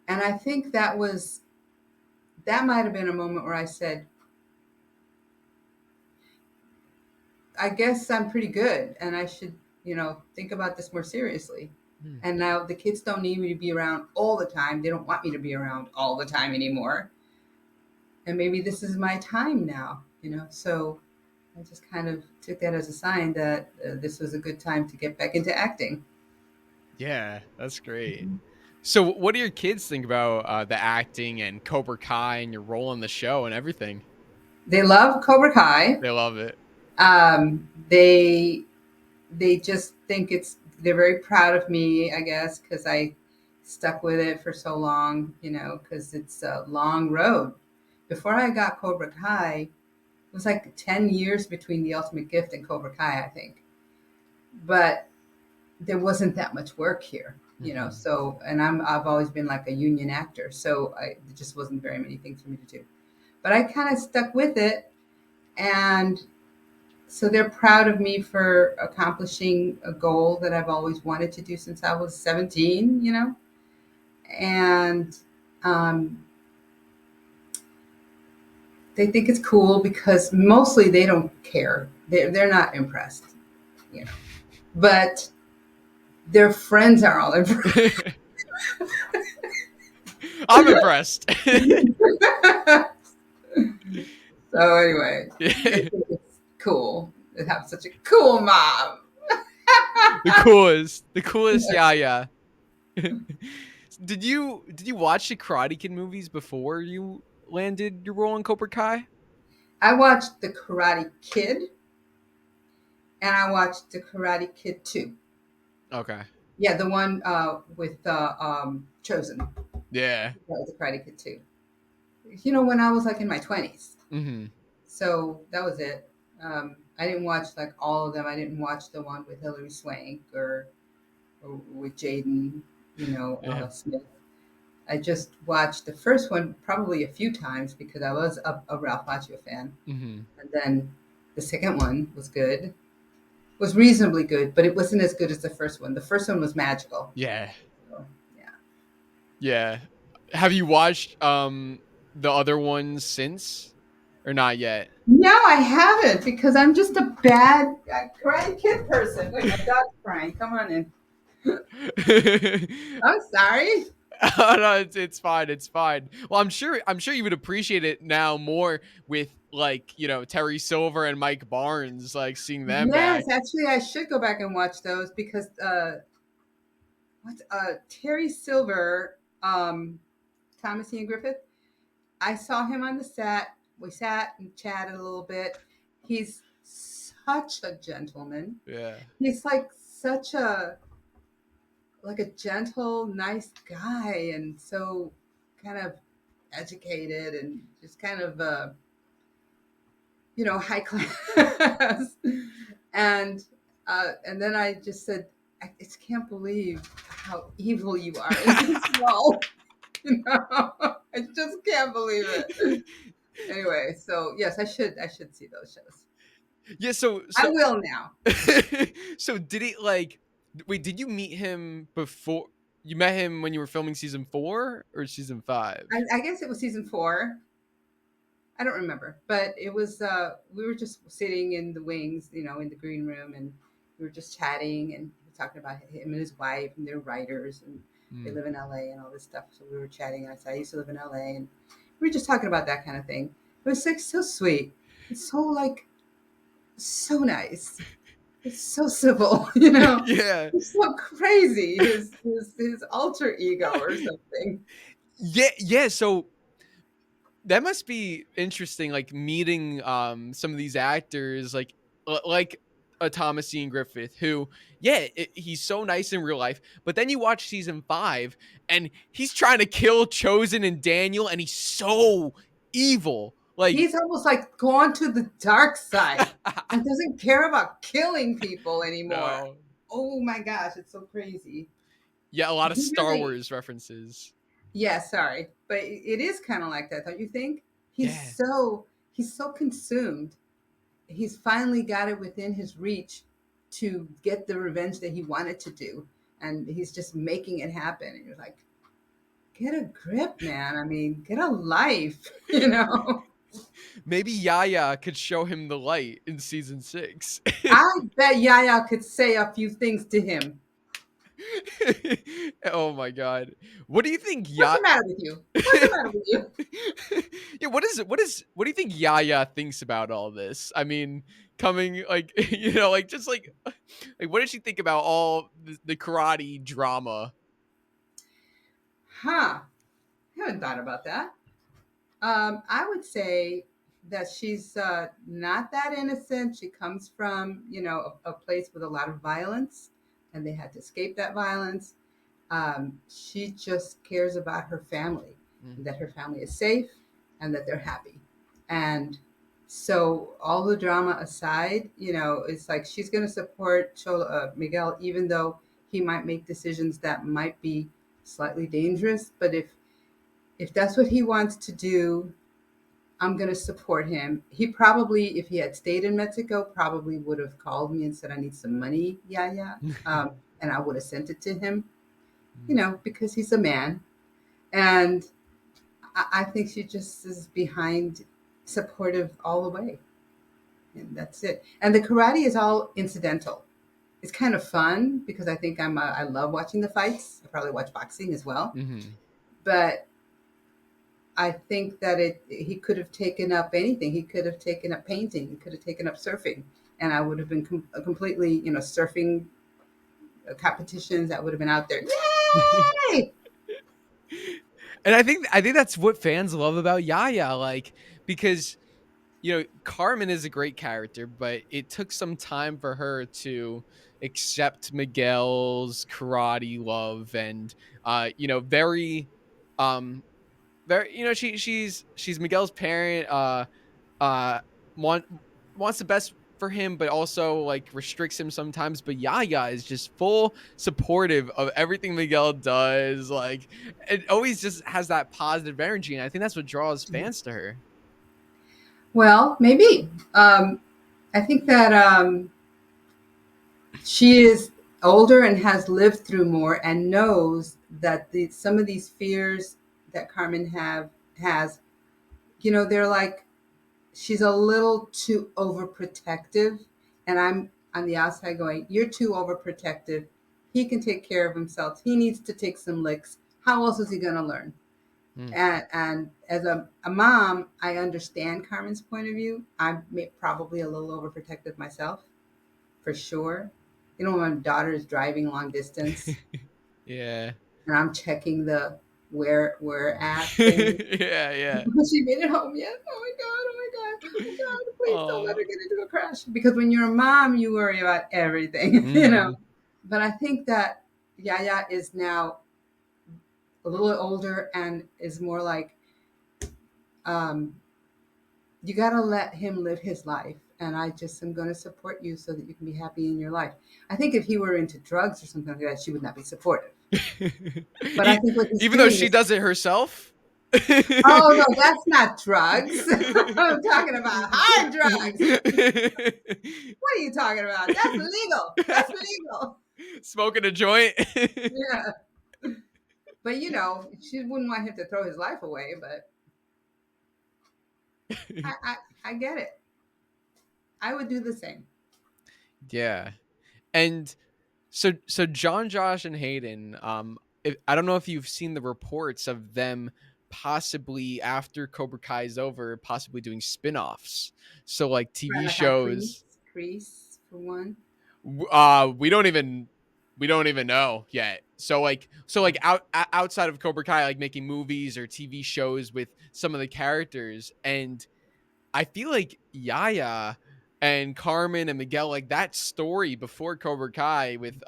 And I think that might have been a moment where I said, I guess I'm pretty good and I should, think about this more seriously. And now the kids don't need me to be around all the time. They don't want me to be around all the time anymore. And maybe this is my time now, So I just kind of took that as a sign that this was a good time to get back into acting. Yeah, that's great. So, what do your kids think about the acting and Cobra Kai and your role in the show and everything? They love Cobra Kai. They love it. They just think they're very proud of me, I guess, because I stuck with it for so long, because it's a long road. Before I got Cobra Kai, it was like 10 years between The Ultimate Gift and Cobra Kai, I think. But there wasn't that much work here, so, and I've always been like a union actor, so there just wasn't very many things for me to do. But I kind of stuck with it, and so they're proud of me for accomplishing a goal that I've always wanted to do since I was 17, and they think it's cool because mostly they don't care. They're not impressed, but their friends are all impressed. I'm impressed. So anyway, I think it's cool to have such a cool mom. The coolest Yaya. Did you watch the Karate Kid movies before you landed your role in Cobra Kai? I watched The Karate Kid, and I watched The Karate Kid 2. Okay. Yeah, the one with Chosen. Yeah. That was The Karate Kid 2. When I was like in my 20s. Mm-hmm. So that was it. I didn't watch like all of them. I didn't watch the one with Hilary Swank or with Jaden, Yeah. Smith. I just watched the first one probably a few times because I was a Ralph Macchio fan. Mm-hmm. And then the second one was reasonably good, but it wasn't as good as the first one. The first one was magical. Yeah. So, yeah. Yeah. Have you watched the other ones since, or not yet? No, I haven't because I'm just a bad Karate Kid person. Wait, my dog's crying. Come on in. I'm sorry. Oh, no, it's fine. It's fine. Well, I'm sure you would appreciate it now more with like, Terry Silver and Mike Barnes, like seeing them back. Yes, actually, I should go back and watch those because Terry Silver, Thomas Ian Griffith. I saw him on the set. We sat and chatted a little bit. He's such a gentleman. Yeah. He's like such a gentle, nice guy, and so kind of educated and just kind of high class. And then I just said, I just can't believe how evil you are in this role. I just can't believe it. Anyway, so yes, I should see those shows. Yeah, so I will now. So did it wait, did you meet him before you met him when you were filming season 4 or season 5? I guess it was season 4. I don't remember, but it was we were just sitting in the wings, in the green room, and we were just chatting and talking about him and his wife, and they're writers and they live in LA and all this stuff. So we were chatting, and I said I used to live in LA, and we were just talking about that kind of thing. It was like so sweet. It's so nice. It's so civil, Yeah. It's so crazy. His alter ego or something. Yeah, so that must be interesting, like meeting some of these actors, like a Thomasine Griffith who, yeah, he's so nice in real life, but then you watch season 5 and he's trying to kill Chosen and Daniel, and he's so evil. Like, He's almost like gone to the dark side and doesn't care about killing people anymore. no. Oh my gosh, it's so crazy. Yeah, a lot of He Star really, Wars references. yeah, sorry, but it is kind of like that, don't you think? Yeah. He's so consumed. He's finally got it within his reach to get the revenge that he wanted to do, and he's just making it happen. And you're like, get a grip, man. I mean, get a life, you know. Maybe Yaya could show him the light in season 6. I bet Yaya could say a few things to him. Oh my god. What do you think What's the matter with you? What's the matter with you? Yeah, what do you think Yaya thinks about all this? I mean, coming like like just like what did she think about all the karate drama? Huh. I haven't thought about that. I would say that she's not that innocent. She comes from, a place with a lot of violence, and they had to escape that violence. She just cares about her family, and that her family is safe, and that they're happy. And so, all the drama aside, it's like she's going to support Miguel, even though he might make decisions that might be slightly dangerous. But if that's what he wants to do, I'm going to support him. He probably, if he had stayed in Mexico, probably would have called me and said, I need some money, Yaya. And I would have sent it to him, because he's a man. And I think she just is behind, supportive all the way. And that's it. And the karate is all incidental. It's kind of fun because I think I love watching the fights. I probably watch boxing as well. Mm-hmm. But I think that he could have taken up anything. He could have taken up painting. He could have taken up surfing, and I would have been completely, surfing competitions that would have been out there. Yay! And I think that's what fans love about Yaya, like, because Carmen is a great character, but it took some time for her to accept Miguel's karate love and very very she's Miguel's parent, uh want wants the best for him, but also like restricts him sometimes. But Yaya is just full supportive of everything Miguel does. Like, it always just has that positive energy, and I think that's what draws fans to her. Well, maybe. I think that she is older and has lived through more and knows that some of these fears that Carmen has, they're like, she's a little too overprotective, and I'm on the outside going, you're too overprotective. He can take care of himself. He needs to take some licks. How else is he going to learn? And as a mom, I understand Carmen's point of view. I'm probably a little overprotective myself, for sure. When my daughter is driving long distance Yeah. and I'm checking the where we're at thing. Yeah. She made it home yet? Oh my god! Oh my god! Oh my god! Please don't let her Aw. get into a crash. Because when you're a mom, you worry about everything, But I think that Yaya is now a little older and is more like, you got to let him live his life. And I just am going to support you so that you can be happy in your life. I think if he were into drugs or something like that, she would not be supportive. But I think what he's Even though doing she is, does it herself. oh no, that's not drugs. I'm talking about hard drugs. What are you talking about? That's illegal. That's illegal. Smoking a joint. Yeah. But she wouldn't want him to throw his life away, but I get it. I would do the same. Yeah. And so John, Josh, and Hayden, I don't know if you've seen the reports of them possibly, after Cobra Kai is over, possibly doing spin-offs. So like TV Like on shows. Crease for one. We don't even know yet. So outside of Cobra Kai, like making movies or TV shows with some of the characters. And I feel like Yaya and Carmen and Miguel, like that story before Cobra Kai with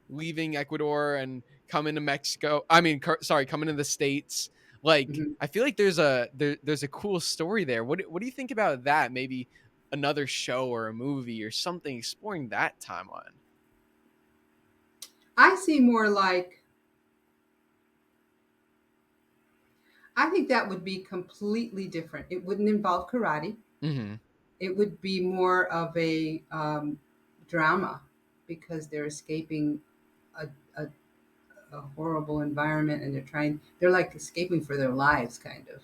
leaving Ecuador and coming to Mexico. I mean, coming to the States. Like, Mhm. I feel like there's a cool story there. What do you think about that? Maybe another show or a movie or something exploring that timeline. I see more like, I think that would be completely different. It wouldn't involve karate. Mm-hmm. It would be more of a drama because they're escaping a, a, a horrible environment and they're like escaping for their lives, kind of.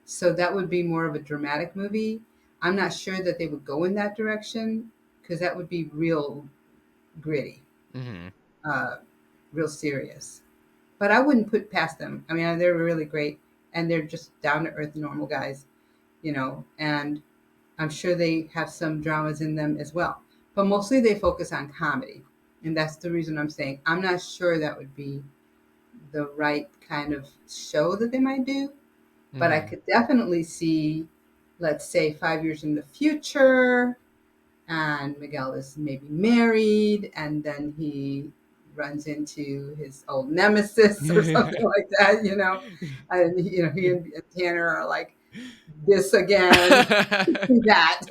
So that would be more of a dramatic movie. I'm not sure that they would go in that direction because that would be real gritty, Mm-hmm. uh, real serious. But I wouldn't put past them. I mean, they're really great and they're just down to earth, normal guys, and I'm sure they have some dramas in them as well. But mostly they focus on comedy. And that's the reason I'm saying I'm not sure that would be the right kind of show that they might do. But I Mm-hmm. could definitely see, let's say, 5 years in the future, and Miguel is maybe married, and then he runs into his old nemesis or something like that. And he and Tanner are like this again. See that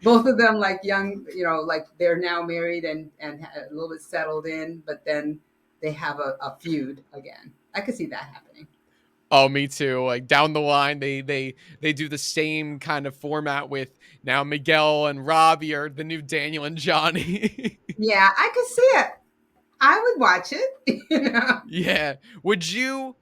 both of them like young, like they're now married and a little bit settled in, but then they have a feud again. I could see that happening. Oh, me too. Like down the line, they do the same kind of format with now Miguel and Robbie are the new Daniel and Johnny. Yeah, I could see it. I would watch it. Yeah. Would you,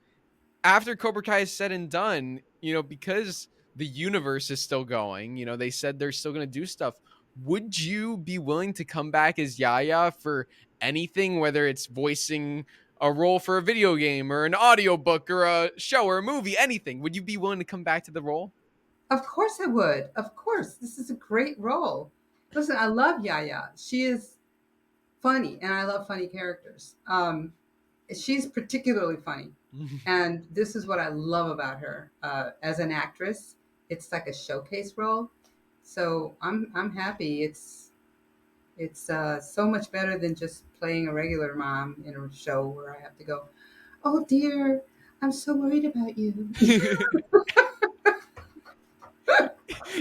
after Cobra Kai is said and done, because the universe is still going, they said they're still going to do stuff. Would you be willing to come back as Yaya for anything, whether it's voicing a role for a video game or an audiobook or a show or a movie, anything? Would you be willing to come back to the role? Of course I would. Of course. This is a great role. Listen, I love Yaya. She is funny, and I love funny characters. She's particularly funny. And this is what I love about her as an actress. It's like a showcase role, so I'm happy. It's so much better than just playing a regular mom in a show where I have to go, oh dear, I'm so worried about you.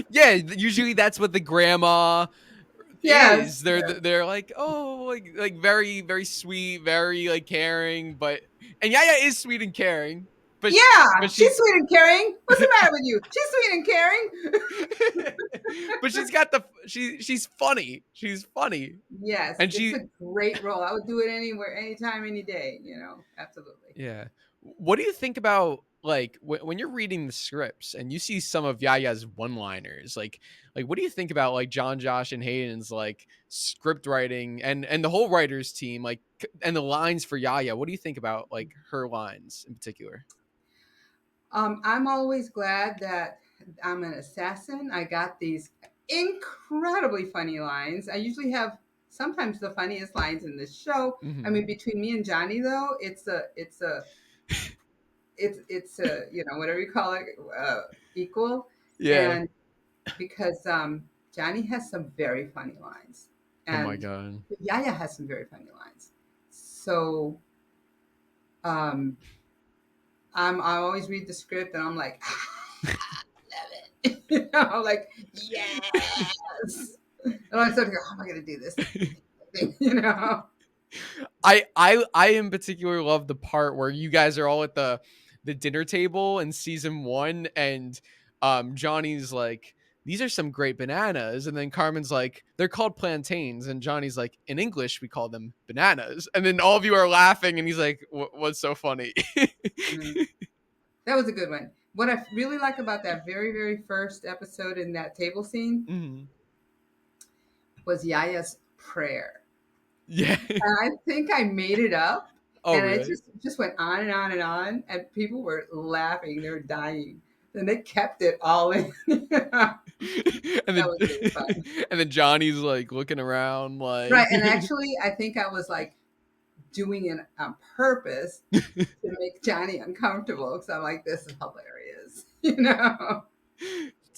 Yeah, usually that's what the grandma Yes, is. They're yes. they're like, oh, like very very sweet, very like caring, and Yaya is sweet and caring, but Yeah, but she's she's sweet and caring. What's the matter with you? She's sweet and caring. but she's got she's funny. She's funny. Yes, And it's she a great role. I would do it anywhere, anytime, any day. Absolutely. Yeah. What do you think about like when you're reading the scripts and you see some of Yaya's one-liners? Like what do you think about like John, Josh, and Hayden's like script writing and the whole writers team and the lines for Yaya? What do you think about like her lines in particular? I'm always glad that I'm an assassin. I got these incredibly funny lines. I usually have sometimes the funniest lines in this show. I Hmm. mean, between me and Johnny, though, it's a whatever you call it, equal. Yeah. And because Johnny has some very funny lines, Oh my and god. Yaya has some very funny lines. So um, I always read the script and I'm like, love it. Like, yes. And I started to go, how am I going to do this? you know? I in particular love the part where you guys are all at the dinner table in season 1 and Johnny's like these are some great bananas and then Carmen's like they're called plantains and Johnny's like in English we call them bananas and then all of you are laughing and he's like what's so funny? Mhm. That was a good one. What I really like about that very, very first episode in that table scene Mhm. was Yaya's prayer. Yeah. And I think I made it up. Oh And it really? just went on and on and on. And people were laughing. They were dying. And they kept it all in. That and then was really fun. and then Johnny's like looking around like Right. And actually, I think I was like doing it on purpose to make Johnny uncomfortable. Because I'm like, this is hilarious.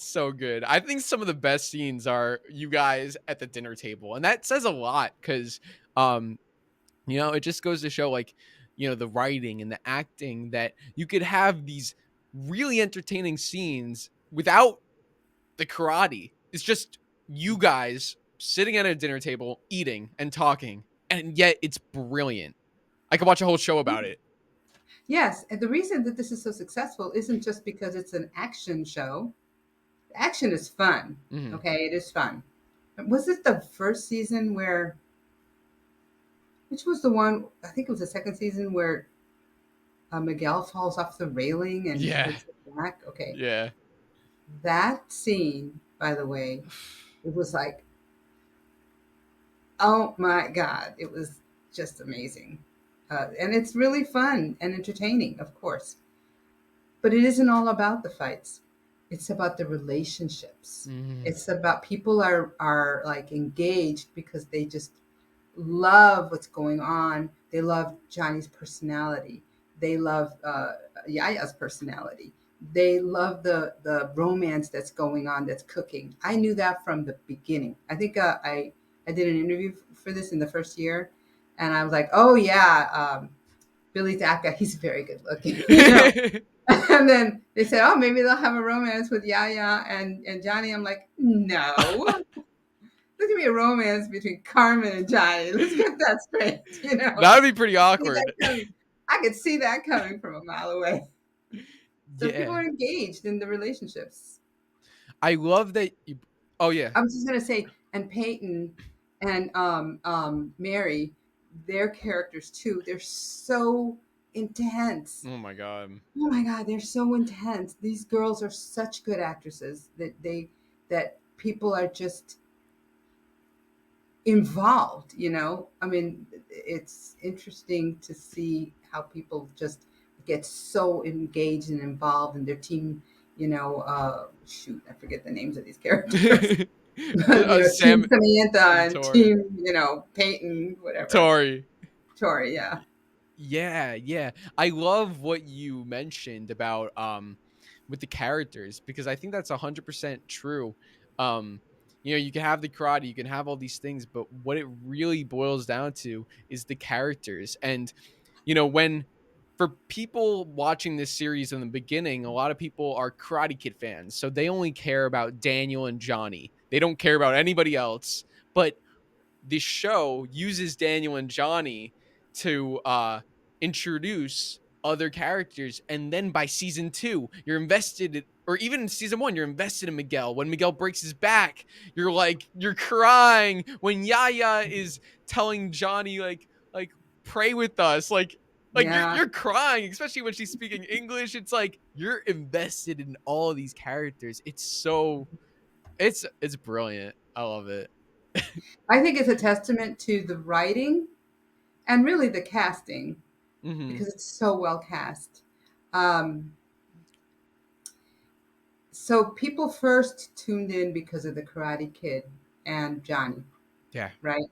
It's so good. I think some of the best scenes are you guys at the dinner table, and that says a lot because, um, it just goes to show, like, the writing and the acting that you could have these really entertaining scenes without the karate. It's just you guys sitting at a dinner table eating and talking, and yet it's brilliant. I could watch a whole show about it. Yes, and the reason that this is so successful isn't just because it's an action show. The action is fun. Hmm. Okay, it is fun. Was it the first season where? Which was the one? I think it was the second season where Miguel falls off the railing and Yeah, hurts his back. Okay, yeah. that scene, by the way, it was like, oh my god, it was just amazing, and it's really fun and entertaining, of course. But it isn't all about the fights. It's about the relationships. Mhm. It's about people are like engaged because they just love what's going on. They love Johnny's personality. They love Yaya's personality. They love the romance that's going on, that's cooking. I knew that from the beginning. I think I did an interview for this in the first year, and I was like, oh yeah, Billy Zapka, he's very good looking, And then they said, oh, maybe they'll have a romance with Yaya and Johnny. I'm like, no. There's gonna be a romance between Carmen and Johnny. Let's get that straight. That would be pretty See that awkward. coming. I could see that coming from a mile away. So people Yeah. are engaged in the relationships. I love that you. Oh, yeah. I was just gonna say, and Peyton and Mary, their characters too. They're so intense. Oh my god. Oh my God, they're so intense. These girls are such good actresses that people are just involved. I mean, it's interesting to see how people just get so engaged and involved in their team. Shoot, I forget the names of these characters. Team Sam Samantha and and Tori. team, Peyton, whatever. Tori. Tori, yeah. Yeah, yeah. I love what you mentioned about with the characters because I think that's 100% true. Um you can have the karate, you can have all these things, but what it really boils down to is the characters. And when for people watching this series in the beginning, a lot of people are Karate Kid fans. So they only care about Daniel and Johnny. They don't care about anybody else. But the show uses Daniel and Johnny to introduce other characters, and then by season 2 you're invested, or even in season 1 you're invested in Miguel. When Miguel breaks his back, you're crying. When Yaya is telling Johnny, like pray with us, like you're, Yeah. you're crying, especially when she's speaking English. It's like you're invested in all of these characters. It's brilliant. I love it. I think it's a testament to the writing and really the casting Hmm. because it's so well cast. Um, so people first tuned in because of the Karate Kid and Johnny, Yeah. right?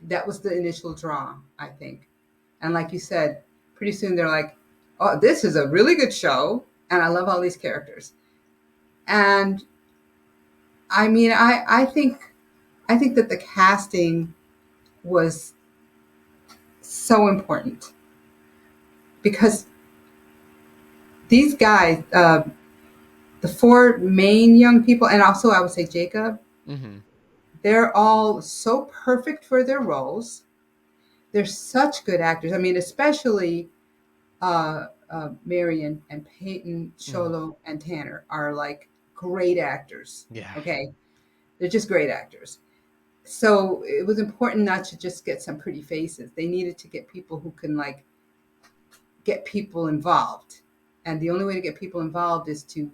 That was the initial draw, I think. And like you said, pretty soon they're like, "Oh, this is a really good show, and I love all these characters." And I mean, I think that the casting was so important because these guys, the four main young people, and also I would say Jacob, Hmm. they're all so perfect for their roles. They're such good actors. I mean, especially Marion and Peyton, Hmm. Cholo, and Tanner are like great actors. Yeah. Okay, they're just great actors. So it was important not to just get some pretty faces. They needed to get people who can like get people involved. And the only way to get people involved is to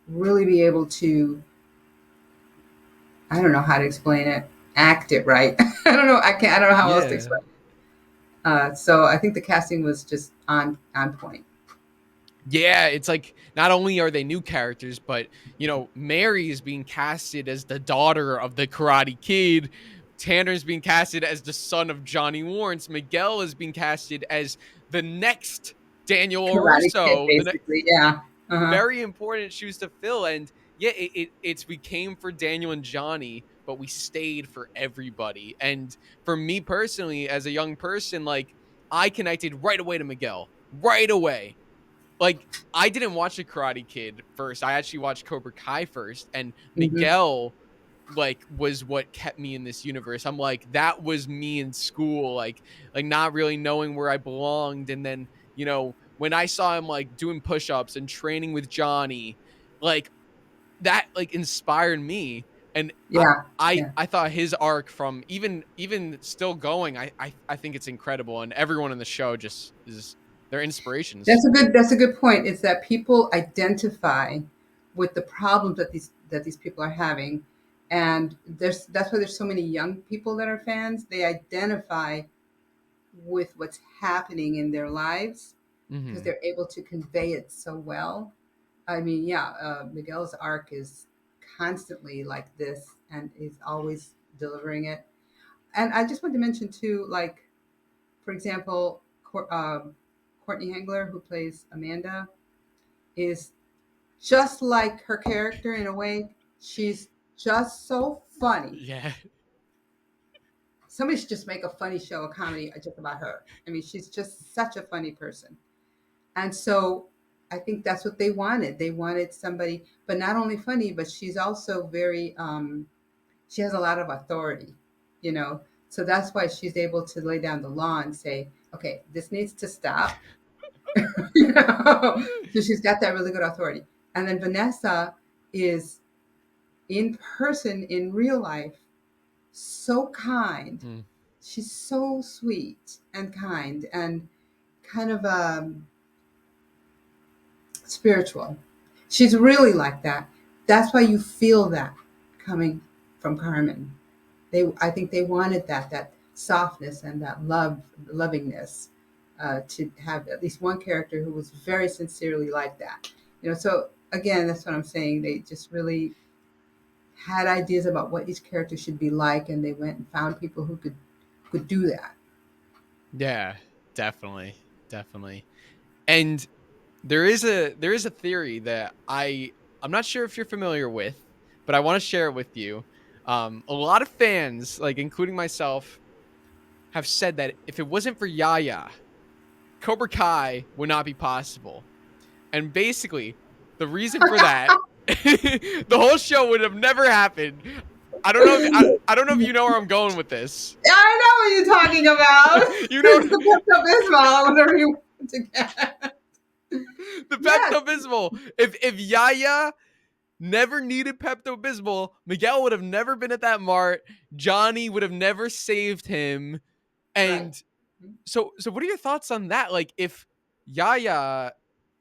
really be able to, I don't know how to explain it, act it right. I don't know. I don't know how else to Yeah. explain it. So I think the casting was just on point. Yeah, it's like not only are they new characters, but Mary is being casted as the daughter of the Karate Kid. Tanner's being casted as the son of Johnny Lawrence. Miguel is being casted as the next Daniel Karate Kid, Larusso. basically. Yeah. Uh-huh. Very important shoes to fill. And yeah, we came for Daniel and Johnny, but we stayed for everybody. And for me personally, as a young person, like I connected right away to Miguel. Right away. Like I didn't watch the Karate Kid first. I actually watched Cobra Kai first. And Hmm. Miguel like was what kept me in this universe. I'm like, that was me in school, like not really knowing where I belonged. And then, when I saw him like doing push-ups and training with Johnny, like that like inspired me. And I Yeah. I, Yeah. I thought his arc from even still going, I think it's incredible. And everyone in the show just is their inspirations. That's a good point. Is that people identify with the problems that these people are having, and that's why there's so many young people that are fans. They identify with what's happening in their lives because Hmm. they're able to convey it so well. I mean, yeah, Miguel's arc is constantly like this and is always delivering it. And I just want to mention too, like for example, Courtney Hengler, who plays Amanda, is just like her character in a way. She's just so funny. Yeah. Somebody should just make a funny show, a comedy just about her. I mean, she's just such a funny person. And so I think that's what they wanted. They wanted somebody, but not only funny, but she's also she has a lot of authority, you know? So that's why she's able to lay down the law and say, okay, this needs to stop. You know? So she's got that really good authority. And then Vanessa is in person, in real life, so kind. Mm. She's so sweet and kind and kind of spiritual. She's really like that. That's why you feel that coming from Carmen. I think they wanted that softness and that lovingness, to have at least one character who was very sincerely like that. So again, that's what I'm saying. They just really had ideas about what each character should be like, and they went and found people who could do that. Yeah, definitely. Definitely. And there is a theory that I'm not sure if you're familiar with, but I want to share it with you. A lot of fans, like including myself, have said that if it wasn't for Yaya, Cobra Kai would not be possible. And basically, the reason for that, the whole show would have never happened. I don't know if you know where I'm going with this. Yeah, I know what you're talking about. You know It's the Pepto Bismol, whatever you want to get. the Yes, Pepto Bismol. If Yaya never needed Pepto Bismol, Miguel would have never been at that mart. Johnny would have never saved him. right. And so what are your thoughts on that? Like if Yaya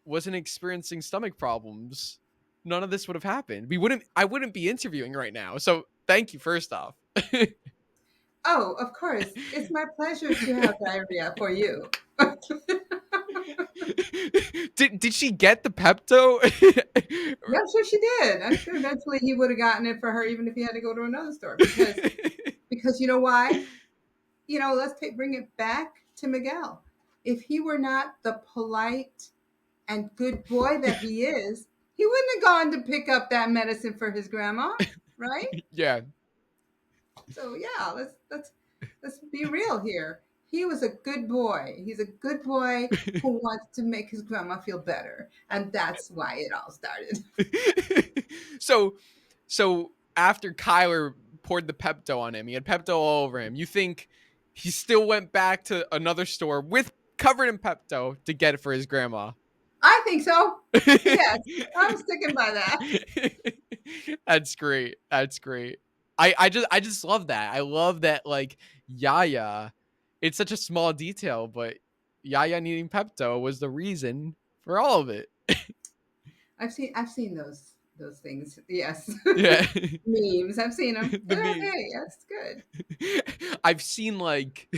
wasn't experiencing stomach problems, none of this would have happened. I wouldn't be interviewing right now. So thank you first off. Oh, of course. It's my pleasure to have diarrhea for you. did she get the Pepto? Yeah, I'm sure she did. I'm sure eventually he would have gotten it for her, even if he had to go to another store. Because you know why? Bring it back to Miguel. If he were not the polite and good boy that he is, he wouldn't have gone to pick up that medicine for his grandma, right? Yeah. So yeah, let's be real here. He was a good boy. He's a good boy who wants to make his grandma feel better, and that's why it all started. so so after Kyler poured the Pepto on him, he had Pepto all over him. You think he still went back to another store with covered in Pepto to get it for his grandma? I think so. Yes, I'm sticking by that. That's great. That's great. I just love that. I love that like Yaya. It's such a small detail, but Yaya needing Pepto was the reason for all of it. I've seen those things. Yes, Yeah. memes. I've seen them. The They're meme. okay. That's good. I've seen like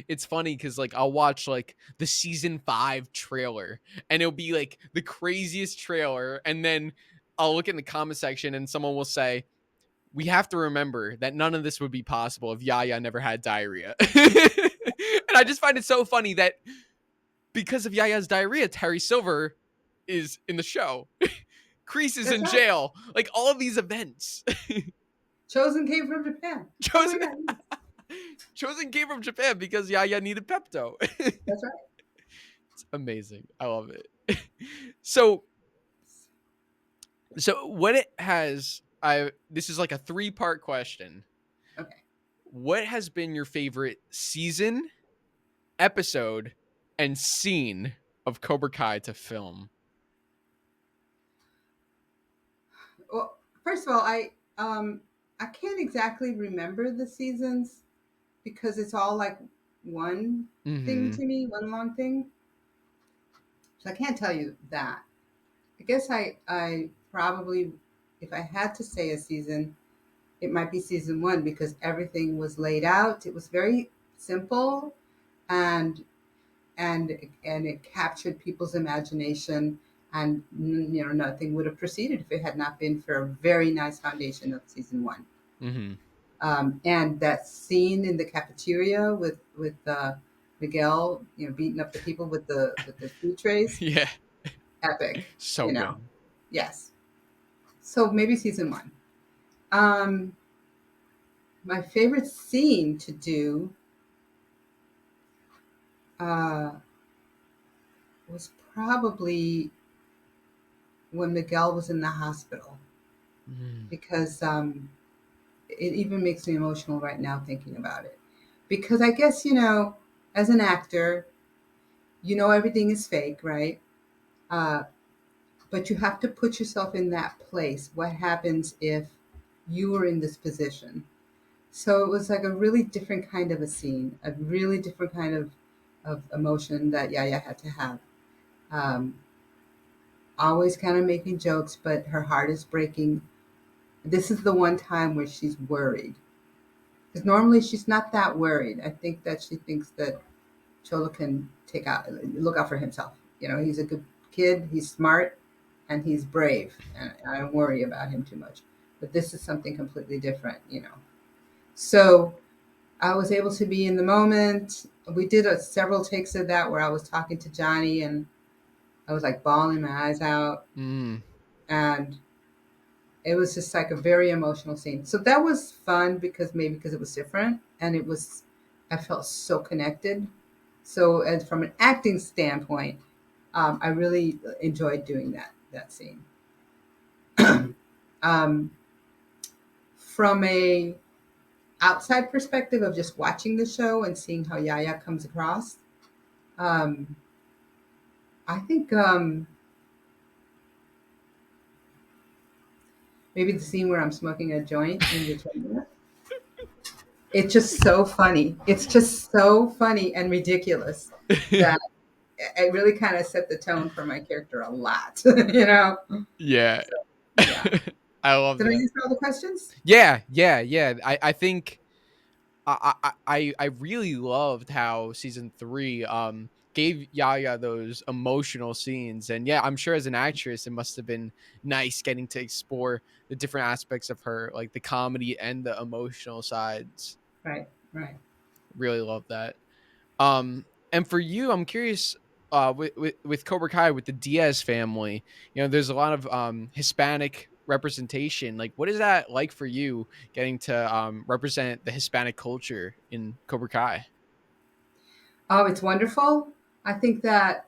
it's funny because like I'll watch like the season 5 trailer and it'll be like the craziest trailer, and then I'll look in the comment section and someone will say, we have to remember that none of this would be possible if Yaya never had diarrhea. And I just find it so funny that because of Yaya's diarrhea, Terry Silver is in the show. Kreese is That's in right. jail. Like all of these events. Chosen came from Japan. Oh my Chosen God. Chosen came from Japan because Yaya needed Pepto. That's right. It's amazing. I love it. So what it has I this is like a 3-part question. Okay. What has been your favorite season, episode, and scene of Cobra Kai to film? Well, first of all, I can't exactly remember the seasons because it's all like one thing Mm-hmm. to me, one long thing. So I can't tell you that. I guess I probably, if I had to say a season, it might be season one because everything was laid out. It was very simple, and and it captured people's imagination. And nothing would have proceeded if it had not been for a very nice foundation of season one. Mm-hmm. And that scene in the cafeteria with Miguel, beating up the people with the food trays, Yeah. epic. So good. Yes. So maybe season one. Um, my favorite scene to do uh, was probably when Miguel was in the hospital Mm. because it even makes me emotional right now thinking about it. Because I guess, as an actor, everything is fake, right? Uh, but you have to put yourself in that place. What happens if you were in this position? So it was like a really different kind of a scene, a really different kind of emotion that Yaya had to have. Um, always kind of making jokes, but her heart is breaking. This is the one time where she's worried. Because normally she's not that worried. I think that she thinks that Cholo can look out for himself. He's a good kid, he's smart, and he's brave. And I don't worry about him too much. But this is something completely different. So I was able to be in the moment. We did several takes of that where I was talking to Johnny and I was like bawling my eyes out. Mm. And it was just like a very emotional scene. So that was fun because it was different and I felt so connected. So as from an acting standpoint, I really enjoyed doing that scene. um, from a outside perspective of just watching the show and seeing how Yaya comes across, um, I think maybe the scene where I'm smoking a joint in the toilet. It's just so funny. It's just so funny and ridiculous that it really kind of set the tone for my character a lot. Yeah. So, yeah. I love Did I that. answer all the questions? Yeah. I think I really loved how season 3 gave Yaya those emotional scenes. And yeah, I'm sure as an actress it must have been nice getting to explore the different aspects of her, like the comedy and the emotional sides. Right, right. Really love that. And for you, I'm curious, with Cobra Kai, with the Diaz family, there's a lot of Hispanic representation. Like, what is that like for you, getting to represent the Hispanic culture in Cobra Kai? Oh, it's wonderful. I think that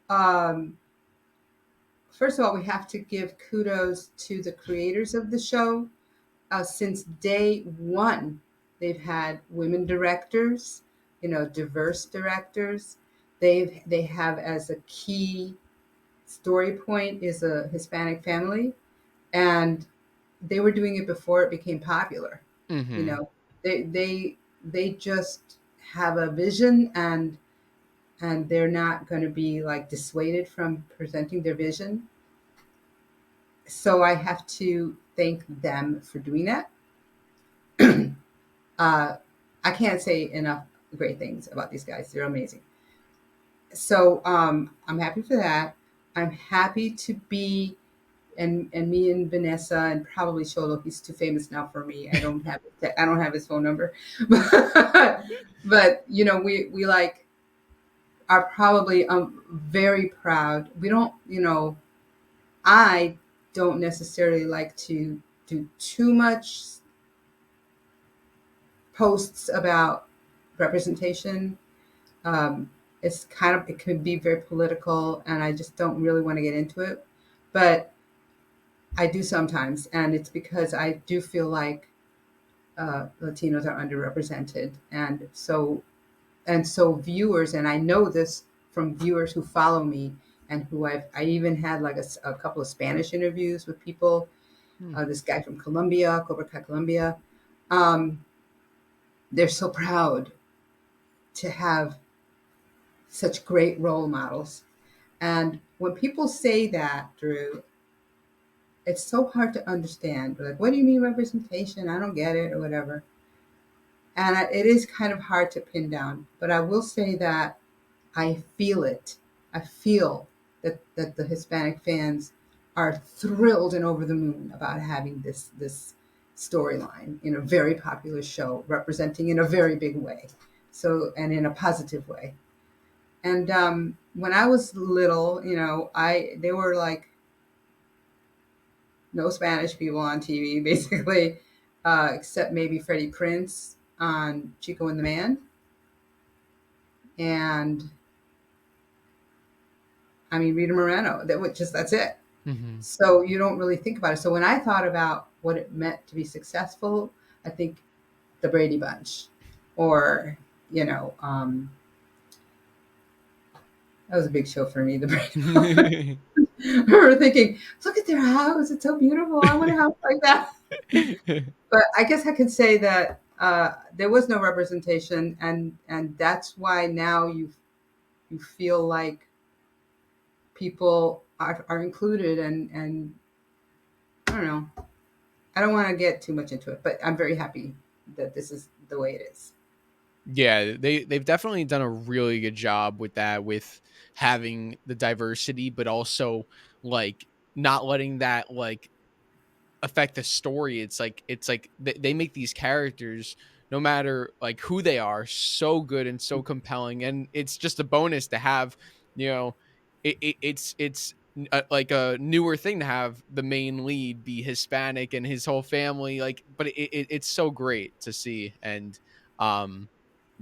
um, first of all, we have to give kudos to the creators of the show. Since day one, they've had women directors, diverse directors. They have as a key story point is a Hispanic family, and they were doing it before it became popular. You Mm-hmm. know, they just have a vision, and they're not going to be like dissuaded from presenting their vision. So I have to thank them for doing that. uh, I can't say enough great things about these guys. They're amazing. So I'm happy for that. I'm happy to be, and me and Vanessa and probably Sholo. He's too famous now for me. I don't have his phone number, but we like are probably very proud. We don't, I don't necessarily like to do too much posts about representation. Um, it could be very political, and I just don't really want to get into it. But I do sometimes, and it's because I do feel like Latinos are underrepresented, and so viewers, and I know this from viewers who follow me, and who I even had like a couple of Spanish interviews with people. Hmm. This guy from Colombia, Cobra Kai Colombia. Um, they're so proud to have such great role models. And when people say that, Drew, it's so hard to understand. Like, what do you mean representation? I don't get it, or whatever. And it is kind of hard to pin down. But I will say that I feel it. I feel that the Hispanic fans are thrilled and over the moon about having this storyline in a very popular show, representing in a very big way, so, and in a positive way. And when I was little, I there were like no Spanish people on TV, basically, except maybe Freddie Prince on Chico and the Man, and I mean Rita Moreno. That's it. Hmm. So you don't really think about it. So when I thought about what it meant to be successful, I think the Brady Bunch, or you know, that was a big show for me. The Brady Bunch. I remember thinking, look at their house; it's so beautiful. I want a house like that. But I guess I could say that there was no representation, and that's why now you feel like people are included, and I don't know. I don't want to get too much into it, but I'm very happy that this is the way it is. Yeah, they've definitely done a really good job with that, with having the diversity, but also like not letting that like affect the story. It's like they make these characters, no matter like who they are, so good and so compelling, and it's just a bonus to have, you know, like a newer thing to have the main lead be Hispanic and his whole family, like, but it's so great to see. And um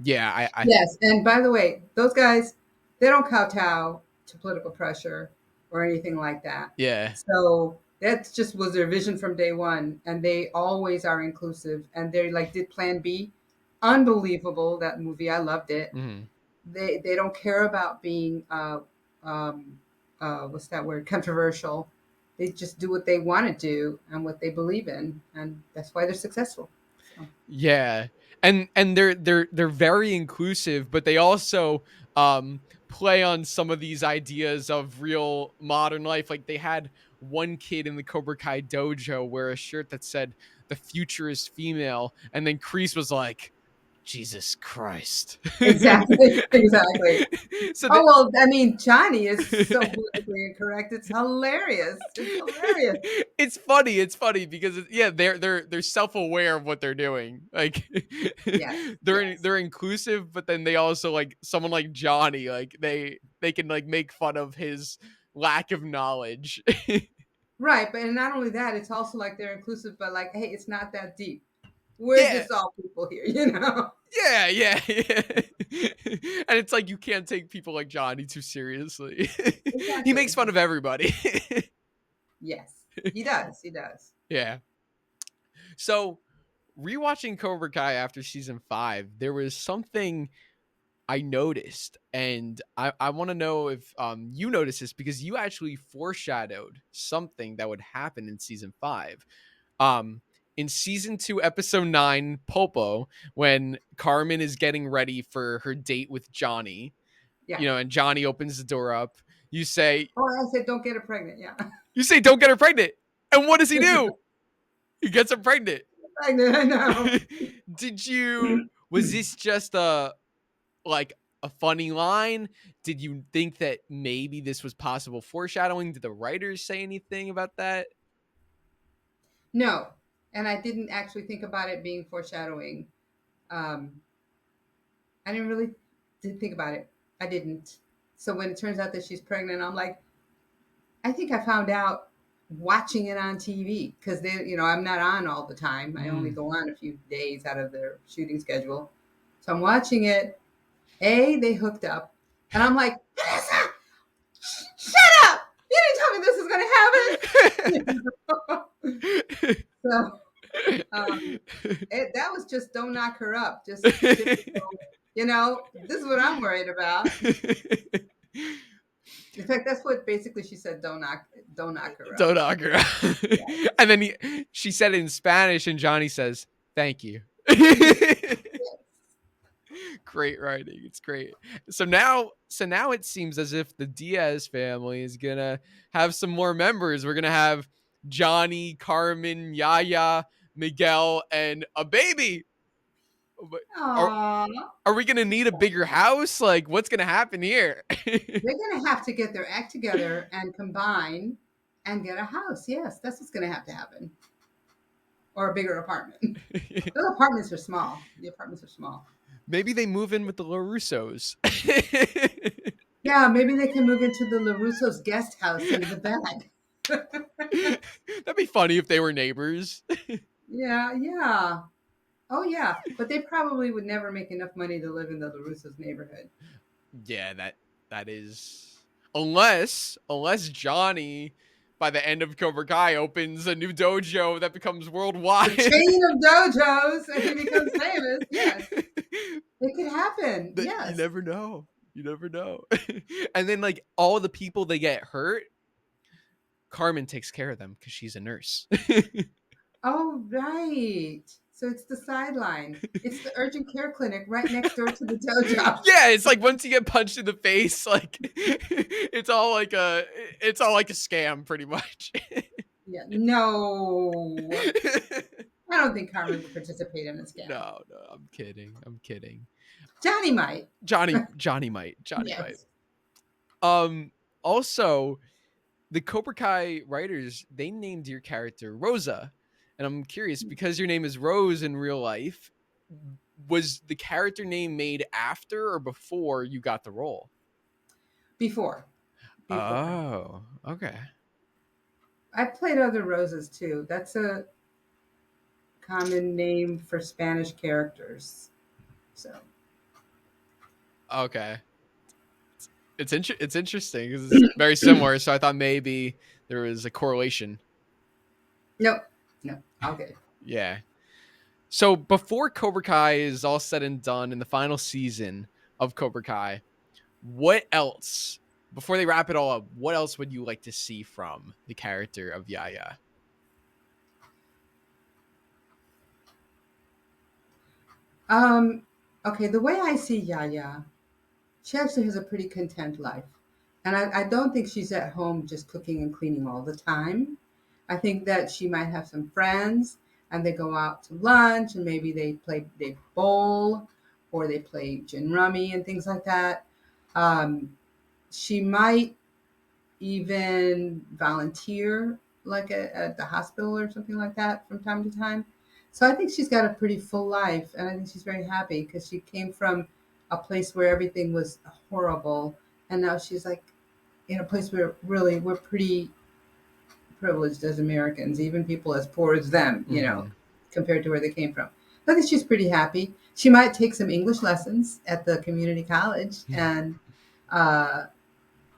yeah, I Yes, and by the way, those guys, they don't kowtow to political pressure or anything like that. yeah. So that just was their vision from day one, and they always are inclusive. And they like did Plan B, unbelievable that movie. I loved it. Mhm. They don't care about being um, what's that word, controversial. They just do what they want to do and what they believe in, and that's why they're successful. So. Yeah. And they're very inclusive, but they also play on some of these ideas of real modern life. Like they had one kid in the Cobra Kai dojo wear a shirt that said the future is female, and then Kreese was like, Jesus Christ. Exactly, exactly. So Oh that well, I mean, Johnny is so politically incorrect. It's hilarious. It's hilarious. it's funny because yeah, they're self-aware of what they're doing, like Yes, they're yes, they're inclusive, but then they also like someone like Johnny, like they can like make fun of his lack of knowledge. right. But and not only that, it's also like they're inclusive, but like, hey, it's not that deep. We're Yeah, just all people here, you know. yeah. And it's like you can't take people like Johnny too seriously. He makes Exactly. fun of everybody. Yes, he does. He does. Yeah. So rewatching Cobra Kai after season 5, there was something I noticed, and I want to know if you noticed this, because you actually foreshadowed something that would happen in season 5. Um in season 2, episode 9, Popo, when Carmen is getting ready for her date with Johnny, Yeah. and Johnny opens the door up, you say Oh, I said, don't get her pregnant. Yeah, you say don't get her pregnant. And what does he do? He gets her pregnant. pregnant. I know. Did you Was this just a like a funny line? Did you think that maybe this was possible foreshadowing? Did the writers say anything about that? No, and I didn't actually think about it being foreshadowing. Um, I didn't really did think about it. I didn't. So when it turns out that she's pregnant, I'm like, I think I found out watching it on TV because I'm not on all the time. I only Mm. go on a few days out of their shooting schedule. So I'm watching it. They hooked up, and I'm like, Vanessa, shut up! You didn't tell me this was going to happen. So that was just don't knock her up. Just typical. This is what I'm worried about. In fact, that's what basically she said. Don't knock her up. Don't knock her out. And then she said it in Spanish, and Johnny says, "Thank you." Great writing. It's great. So now it seems as if the Diaz family is gonna have some more members. We're gonna have Johnny, Carmen, Yaya, Miguel, and a baby. Are, Aww. are we gonna need a bigger house? Like, what's gonna happen here? They're going to have to get their act together and combine and get a house. Yes, that's what's going to happen. Or a bigger apartment. The apartments are small. Maybe they move in with the LaRussos. Yeah, maybe they can move into the LaRusso's guest house in the back. That'd be funny if they were neighbors. Yeah. Oh, yeah. But they probably would never make enough money to live in the LaRusso's neighborhood. Yeah, that is, unless Johnny by the end of Cobra Kai opens a new dojo that becomes worldwide. A chain of dojos and he becomes famous. Yes. It could happen. Yes. You never know. And then like all the people they get hurt, Carmen takes care of them because she's a nurse. Oh, right. So it's the sideline. It's the urgent care clinic right next door to the dojo. Yeah, it's like once you get punched in the face, like it's all like a scam pretty much. Yeah. No. I don't think Carmen would participate in a scam. No, I'm kidding. Johnny might. Johnny might. Yes. Also, the Cobra Kai writers, they named your character Rosa. And I'm curious, because your name is Rose in real life, was the character name made after or before you got the role? Before. Oh, okay. I've played other Roses too. That's a common name for Spanish characters. So. Okay. It's interesting because it's very similar. So I thought maybe there was a correlation. No, okay. Yeah. So before Cobra Kai is all said and done in the final season of Cobra Kai, what else, before they wrap it all up, what else would you like to see from the character of Yaya? Okay, the way I see Yaya, she actually has a pretty content life. And I don't think she's at home just cooking and cleaning all the time. I think that she might have some friends and they go out to lunch and maybe they bowl or they play gin rummy and things like that. She might even volunteer like at the hospital or something like that from time to time. So I think she's got a pretty full life and I think she's very happy because she came from a place where everything was horrible and now she's like in a place where really we're pretty privileged as Americans, even people as poor as them, compared to where they came from. I think she's pretty happy. She might take some English lessons at the community college and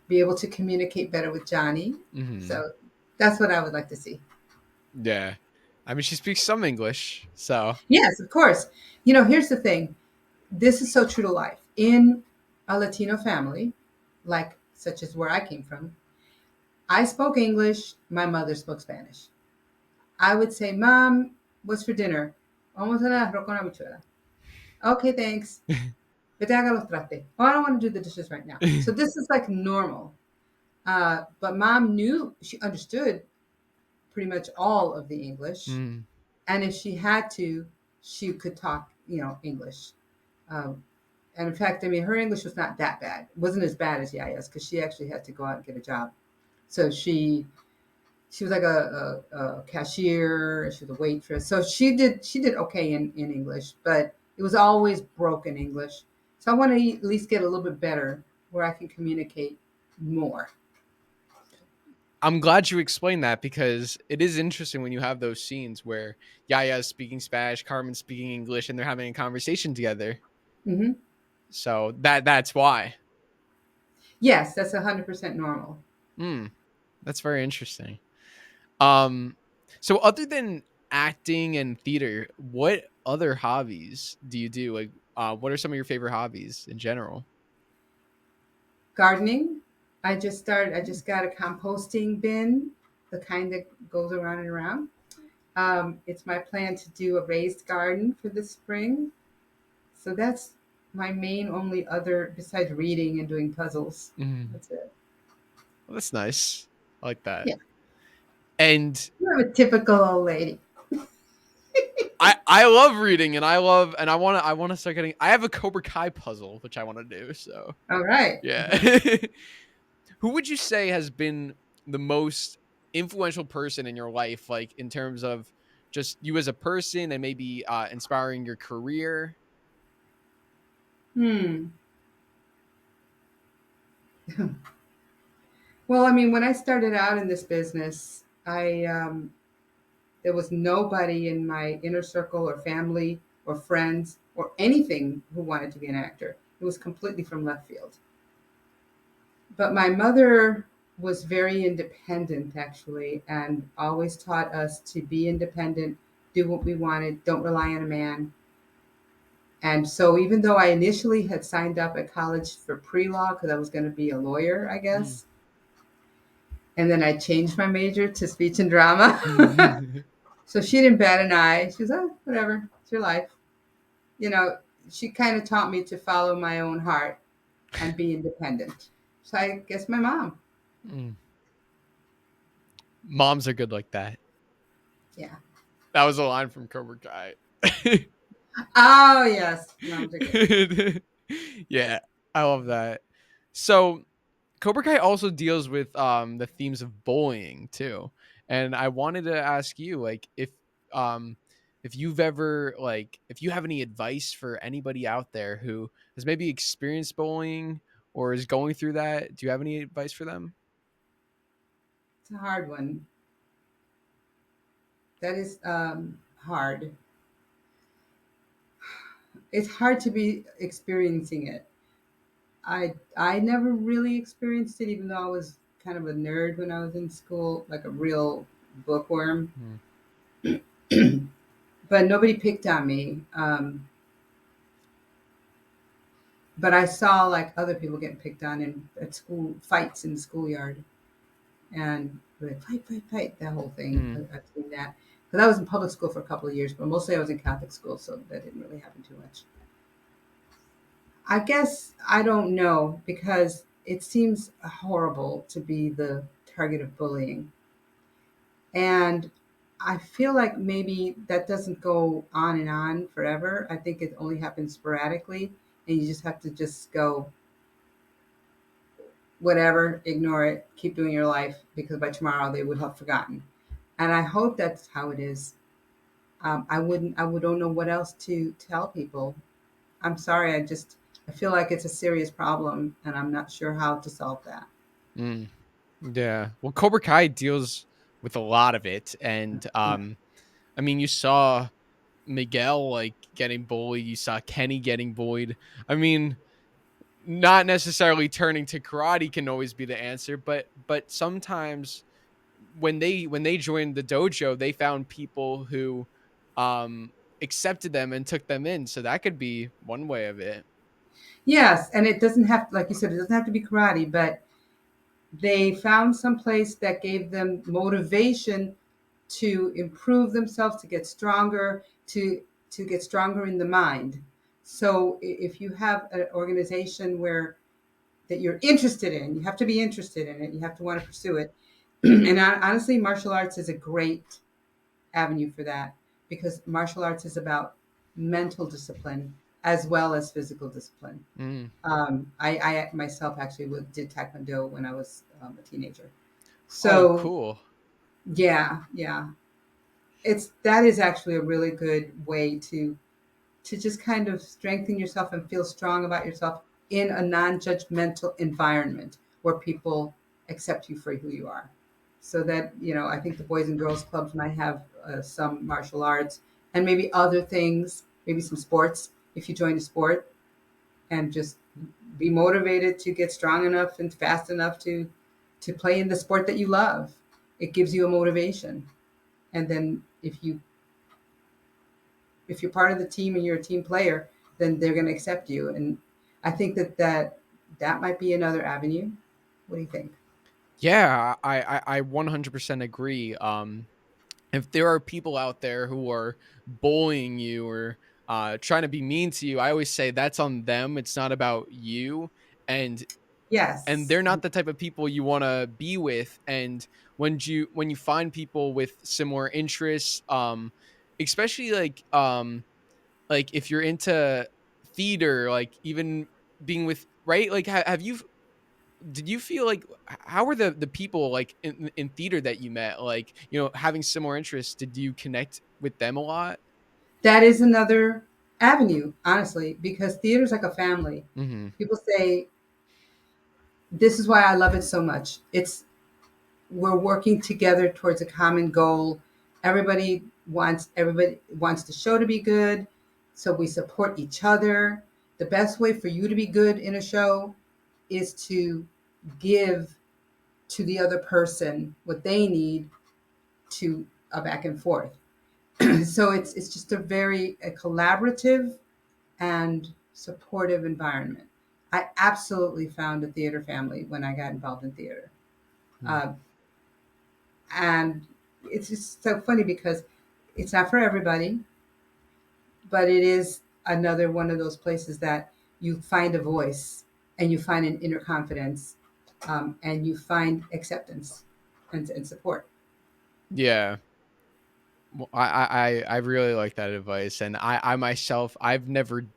be able to communicate better with Johnny. Mm-hmm. So that's what I would like to see. Yeah. I mean, she speaks some English, so. Yes, of course. Here's the thing. This is so true to life. In a Latino family, like such as where I came from, I spoke English. My mother spoke Spanish. I would say, Mom, what's for dinner? Vamos a la arroz con habichuela. Okay, thanks. Vete a haga los trastes. Oh, I don't want to do the dishes right now. So this is like normal. But Mom she understood pretty much all of the English. Mm. And if she had to, she could talk, English. And in fact, I mean, her English was not that bad. It wasn't as bad as Yaya's because she actually had to go out and get a job. So she was like a cashier. She was a waitress. So she did okay in English, but it was always broken English. So I want to at least get a little bit better where I can communicate more. I'm glad you explained that because it is interesting when you have those scenes where Yaya is speaking Spanish, Carmen's speaking English, and they're having a conversation together. Hmm. So that's why. Yes, that's 100% normal. Hmm, that's very interesting. Um, so other than acting and theater, what other hobbies do you do? Like, what are some of your favorite hobbies in general? Gardening. I just got a composting bin, the kind that goes around and around. It's my plan to do a raised garden for the spring. So that's my main only other, besides reading and doing puzzles. Mhm. That's it. Well, that's nice. I like that. Yeah. And I'm a typical old lady. I love reading and I want to start getting. I have a Cobra Kai puzzle which I want to do. So All right. yeah. Who would you say has been the most influential person in your life, like in terms of just you as a person and maybe inspiring your career? Hmm. Well, I mean, when I started out in this business, there was nobody in my inner circle or family or friends or anything who wanted to be an actor. It was completely from left field. But my mother was very independent, actually, and always taught us to be independent, do what we wanted, don't rely on a man. And so, even though I initially had signed up at college for pre law because I was going to be a lawyer, I guess, and then I changed my major to speech and drama. Mm. So she didn't bat an eye. She was, oh, whatever, it's your life. You know, she kind of taught me to follow my own heart and be independent. So I guess my mom. Mm. Moms are good like that. Yeah. That was a line from Cobra Kai. Oh, yes. Moms are good. Yeah, I love that. So Cobra Kai also deals with the themes of bullying too. And I wanted to ask you like um if you've ever like if you have any advice for anybody out there who has maybe experienced bullying or is going through that. Do you have any advice for them? It's a hard one. That is hard. It's hard to be experiencing it. I never really experienced it, even though I was kind of a nerd when I was in school, like a real bookworm. Mm. But nobody picked on me. But I saw like other people getting picked on in at school fights in the schoolyard, and like fight, fight, fight, that whole thing. Mm. I've seen that. Because I was in public school for a couple of years, but mostly I was in Catholic school, so that didn't really happen too much. I guess I don't know because it seems horrible to be the target of bullying. And I feel like maybe that doesn't go on and on forever. I think it only happens sporadically, and you just have to just go, whatever, ignore it, keep doing your life because by tomorrow they would have forgotten. And I hope that's how it is. I would don't know what else to tell people. I'm sorry. I feel like it's a serious problem and I'm not sure how to solve that. Mm. Yeah. Well, Cobra Kai deals with a lot of it, and Yeah. I mean, you saw Miguel like getting bullied. You saw Kenny getting bullied. I mean, not necessarily turning to karate can always be the answer, but sometimes when they joined the dojo, they found people who accepted them and took them in. So that could be one way of it. Yes. And it doesn't have, like you said, it doesn't have to be karate, but they found some place that gave them motivation to improve themselves, to get stronger, to get stronger in the mind. So if you have an organization where that you're interested in, you have to be interested in it. You have to want to pursue it. And honestly, martial arts is a great avenue for that because martial arts is about mental discipline as well as physical discipline. Mm. I myself actually did taekwondo when I was a teenager. Oh, So cool. yeah, yeah, it's that is actually a really good way to just kind of strengthen yourself and feel strong about yourself in a non-judgmental environment where people accept you for who you are. So that, I think the Boys and Girls Clubs might have some martial arts and maybe other things, maybe some sports if you join a sport, and just be motivated to get strong enough and fast enough to play in the sport that you love. It gives you a motivation. And then if you're part of the team and you're a team player, then they're going to accept you. And I think that might be another avenue. What do you think? Yeah, I 100% agree. If there are people out there who are bullying you or trying to be mean to you, I always say that's on them. It's not about you. And they're Yes, not the type of people you want to be with. And when you find people with similar interests, especially like if you're into theater, like even being with, right, like have you, did you feel like, how were the people like in theater that you met, like, having similar interests, did you connect with them a lot? that is another avenue, honestly, because theater's like a family. Hmm. People say, this is why I love it so much. We're working together towards a common goal. Everybody wants the show to be good, so we support each other. The best way for you to be good in a show is to give to the other person what they need, to a back and forth. So it's just a collaborative and supportive environment. I absolutely found a theater family when I got involved in theater. Uh, and it's just so funny because it's not for everybody, but it is another one of those places that you find a voice and you find an inner confidence, and you find acceptance and support. Yeah. Well, I really like that advice, and I myself, I've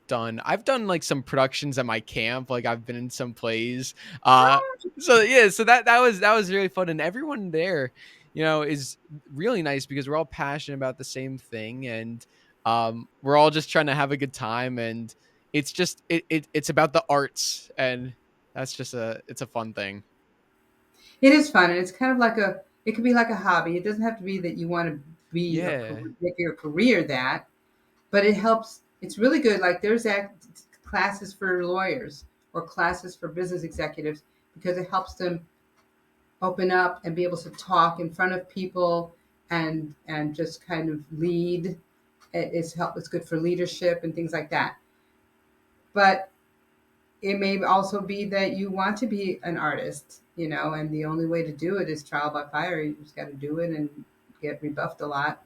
done like some productions at my camp, like I've been in some plays, uh, so yeah, so that was really fun, and everyone there, is really nice because we're all passionate about the same thing, and we're all just trying to have a good time, and it's just it's about the arts, and that's just it's a fun thing. It is fun, and it's kind of like it could be like a hobby. It doesn't have to be that you want to be Yeah. make your career that, but it helps. It's really good. Like there's classes for lawyers or classes for business executives because it helps them open up and be able to talk in front of people and just kind of lead. It's good for leadership and things like that. But it may also be that you want to be an artist, and the only way to do it is trial by fire. You just got to do it and get rebuffed a lot.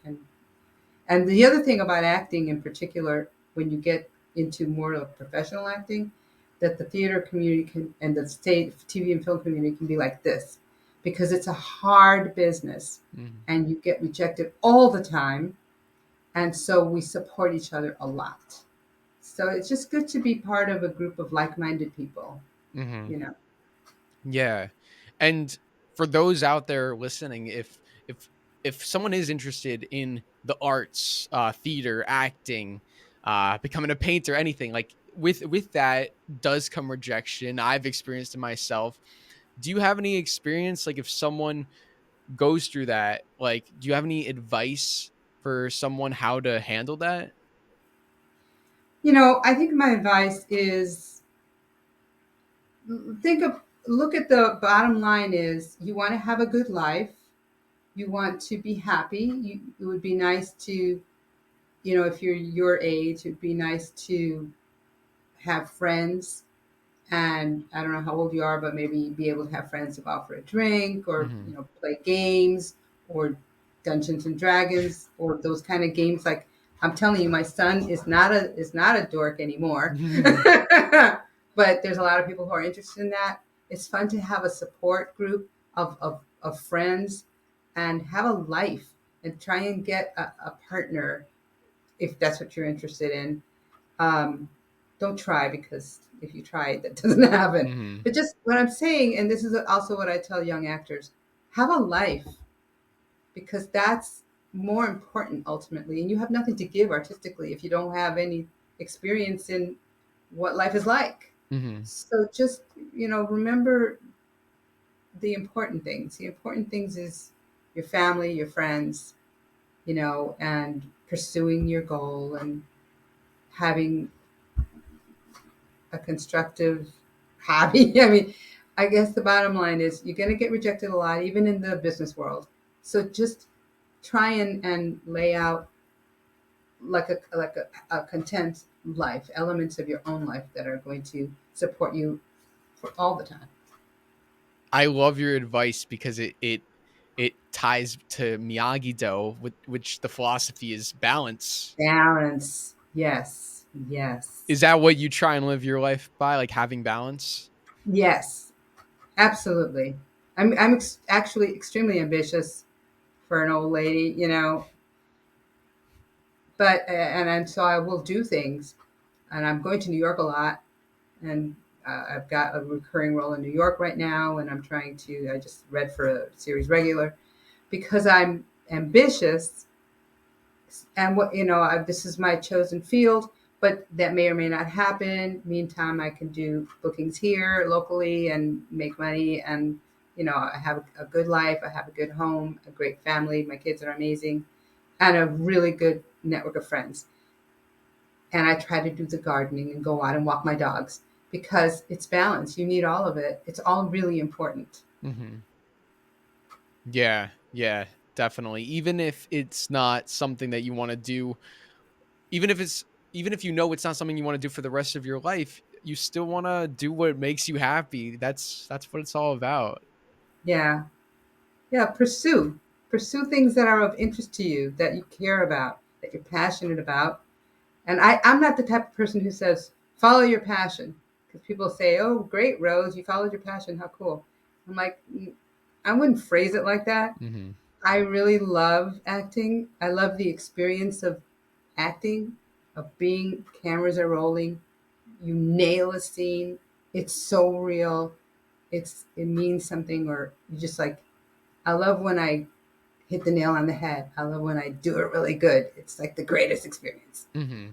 And the other thing about acting in particular, when you get into more of professional acting, that the theater community and the state TV and film community can be like this, because it's a hard business Mhm. and you get rejected all the time. And so we support each other a lot. So it's just good to be part of a group of like-minded people, Mhm. you know. Yeah. And for those out there listening, if if someone is interested in the arts, theater, acting, becoming a painter, anything, like with that does come rejection. I've experienced it myself. Do you have any experience, like if someone goes through that, like do you have any advice for someone how to handle that? I think my advice is think of look at the bottom line is you want to have a good life. You want to be happy. It would be nice to, if you're your age, it'd be nice to have friends. And I don't know how old you are, but maybe be able to have friends to go out for a drink or, Mhm. play games or Dungeons and Dragons or those kind of games. Like I'm telling you, my son is not a dork anymore. But there's a lot of people who are interested in that. It's fun to have a support group of friends and have a life and try and get a partner if that's what you're interested in. um, don't try, because if you try, that doesn't happen. Mhm. But just what I'm saying, and this is also what I tell young actors: have a life, because that's more important ultimately. And you have nothing to give artistically if you don't have any experience in what life is like. Hmm. So just, remember the important things. The important things is your family, your friends, and pursuing your goal and having a constructive hobby. I mean, I guess the bottom line is you're going to get rejected a lot, even in the business world. So just try and lay out like a content life, elements of your own life that are going to support you for all the time. I love your advice because it ties to Miyagi Do, which the philosophy is balance. Balance. Yes. Yes. Is that what you try and live your life by, like having balance? Yes. Absolutely. Actually extremely ambitious for an old lady, but and so I will do things, and I'm going to New York a lot, and I've got a recurring role in New York right now, and I'm trying to. I just read for a series regular because I'm ambitious, and this is my chosen field, but that may or may not happen. Meantime, I can do bookings here locally and make money, and I have a good life. I have a good home, a great family. My kids are amazing, and a really good network of friends. And I try to do the gardening and go out and walk my dogs because it's balance. You need all of it. It's all really important. Hmm. Yeah, yeah, definitely. Even if it's not something that you want to do, even if it's even if you know it's not something you want to do for the rest of your life, you still want to do what makes you happy. That's what it's all about. Yeah. Yeah. Pursue things that are of interest to you, that you care about, that you're passionate about. And I'm not the type of person who says, follow your passion. Because people say, oh, great, Rose, you followed your passion. How cool. I'm like, I wouldn't phrase it like that. Hmm. I really love acting. I love the experience of acting, of being, cameras are rolling, you nail a scene, it's so real, it means something, or you just like, I love when I hit the nail on the head. I love when I do it really good. It's like the greatest experience. Hmm.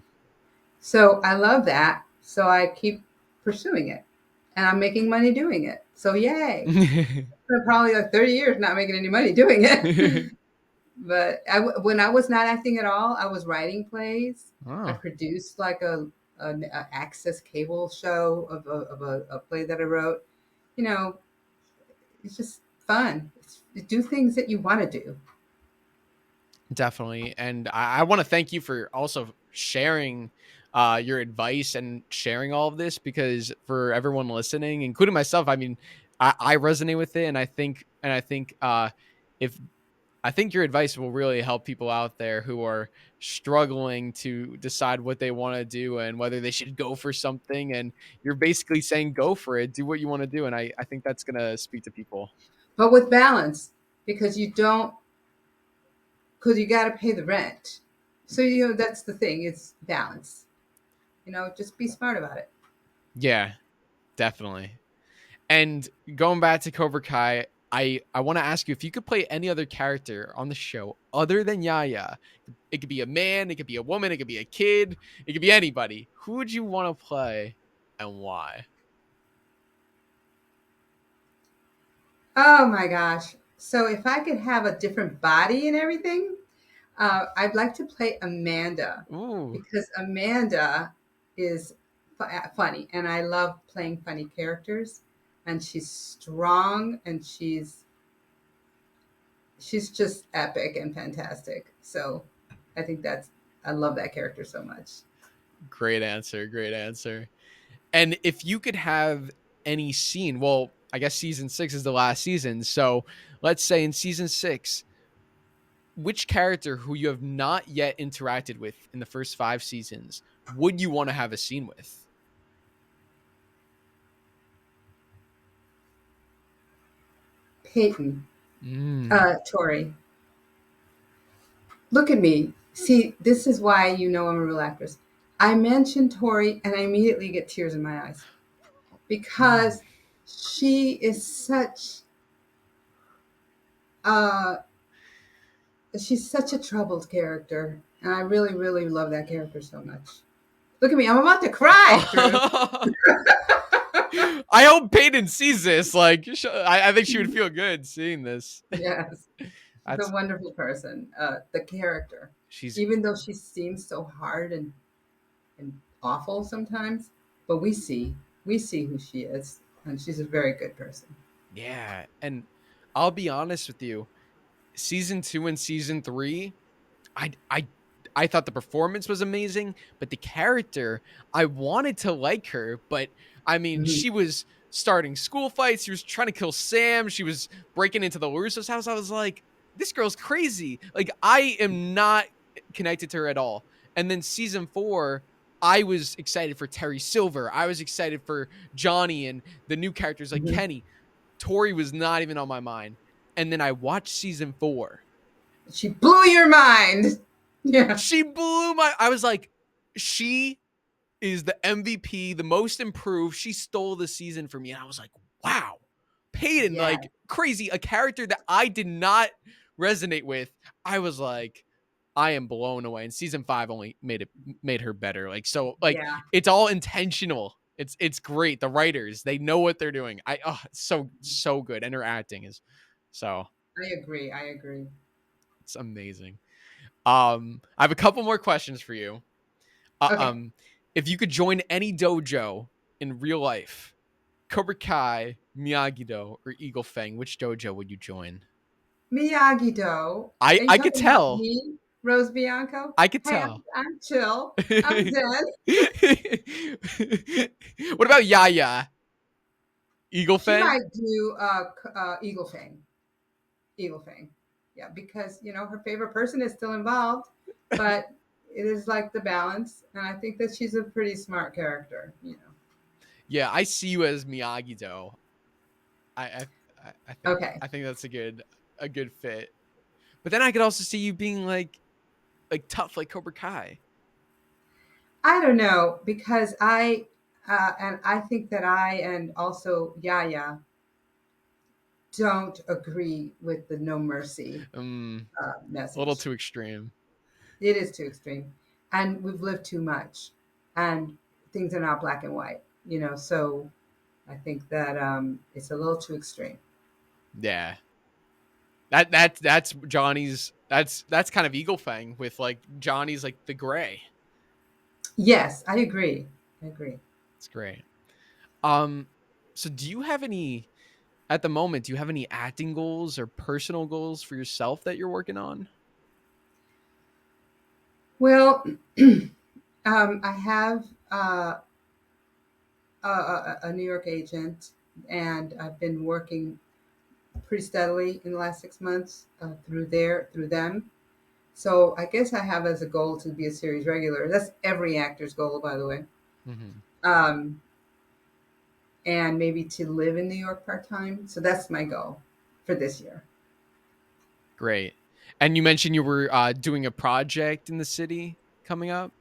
So I love that. So I keep pursuing it. And I'm making money doing it. So yay. For probably like 30 years not making any money doing it. But when I was not acting at all, I was writing plays. I Oh, produced like a access cable show of a play that I wrote. You know, it's just fun. Do things that you want to do. definitely. And I want to thank you for also sharing your advice and sharing all of this, because for everyone listening, including myself, I mean, I resonate with it, and I think if I think your advice will really help people out there who are struggling to decide what they want to do and whether they should go for something. And you're basically saying, go for it, do what you want to do. And I think that's going to speak to people. But with balance, because you got to pay the rent. So, that's the thing, it's balance. Just be smart about it. Yeah, definitely. And going back to Cobra Kai, I want to ask you if you could play any other character on the show other than Yaya. It could be a man, it could be a woman, it could be a kid, it could be anybody. Who would you want to play and why? Oh my gosh. So if I could have a different body and everything, I'd like to play Amanda Ooh, because Amanda is funny, and I love playing funny characters. And she's strong, and she's just epic and fantastic. So I think I love that character so much. great answer, great answer. And if you could have any scene, well, I guess season 6 is the last season. So let's say in season 6, which character who you have not yet interacted with in the first 5 seasons would you want to have a scene with? Peyton, Mm. Tori, look at me. See, this is why I'm a real actress. I mention Tori, and I immediately get tears in my eyes Mm. because she is uh she's such a troubled character, and I really, really love that character so much. Look at me, I'm about to cry, Drew. I hope Peyton sees this. Like, I think she would feel good seeing this. Yes, she's a That's wonderful person. The character, she's even though she seems so hard and awful sometimes, but we see who she is, and she's a very good person. yeah. And I'll be honest with you, season 2 and season 3, I I I thought the performance was amazing, but the character, I wanted to like her, but I mean, Mhm. she was starting school fights, she was trying to kill Sam, she was breaking into the Russo's house. I was like, this girl's crazy. Like, I am not connected to her at all. And then season 4, I was excited for Terry Silver. I was excited for Johnny and the new characters like Mhm. Kenny. Tori was not even on my mind. And then I watched season 4. She blew your mind. Yeah. She blew my. I was like, she is the MVP, the most improved. She stole the season for me. And I was like, wow, Peyton, Yeah. like crazy. A character that I did not resonate with. I was like, I am blown away. And season 5 only made her better. Like, so like Yeah. it's all intentional. It's great. The writers, they know what they're doing. It's so good. And her acting is so I agree. I agree. it's amazing. I have a couple more questions for you. Uh, Okay. um, if you could join any dojo in real life, Cobra Kai, Miyagi-Do, or Eagle Fang, which dojo would you join? Miyagi-Do. I Are you I could talking about tell. me, Rose Bianco? I could Hey, tell. I'm chill. I'm zen. What about Yaya? Eagle She Fang? might do Eagle Fang. Eagle Fang. Yeah, because her favorite person is still involved, but it is like the balance, and I think that she's a pretty smart character. Yeah, I see you as Miyagi-Do. I I I think Okay. that's a good fit. But then I could also see you being tough like Cobra Kai. I don't know because I think that I and also Yaya don't agree with the no mercy A little message. too extreme. It is too extreme, and we've lived too much, and things are not black and white. So I think that it's a little too extreme. Yeah. That's Johnny's that's kind of Eagle Fang with like Johnny's like the gray. Yes, I agree. I agree. It's great. Um so do you have any at the moment, do you have any acting goals or personal goals for yourself that you're working on? Well, I have a New York agent, and I've been working pretty steadily in the last 6 months through them. So I guess I have as a goal to be a series regular. That's every actor's goal, by the way. Mhm. Um, and maybe to live in New York part time. So that's my goal for this year. Great. And you mentioned you were doing a project in the city coming up?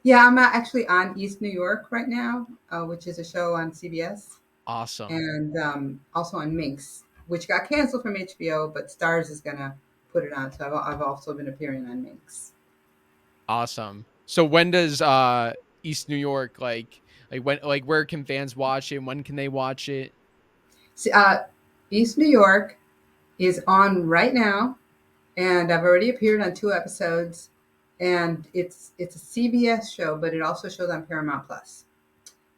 Yeah, I'm actually on East New York right now, which is a show on CBS, Awesome. and also on Minx, which got canceled from HBO, but Stars is gonna put it on. So I've also been appearing on Minx. Awesome. So when does East New York when where can fans watch it? When can they watch it? See, East New York is on right now, and I've already appeared on 2 episodes. And it's a CBS show, but it also shows on Paramount Plus.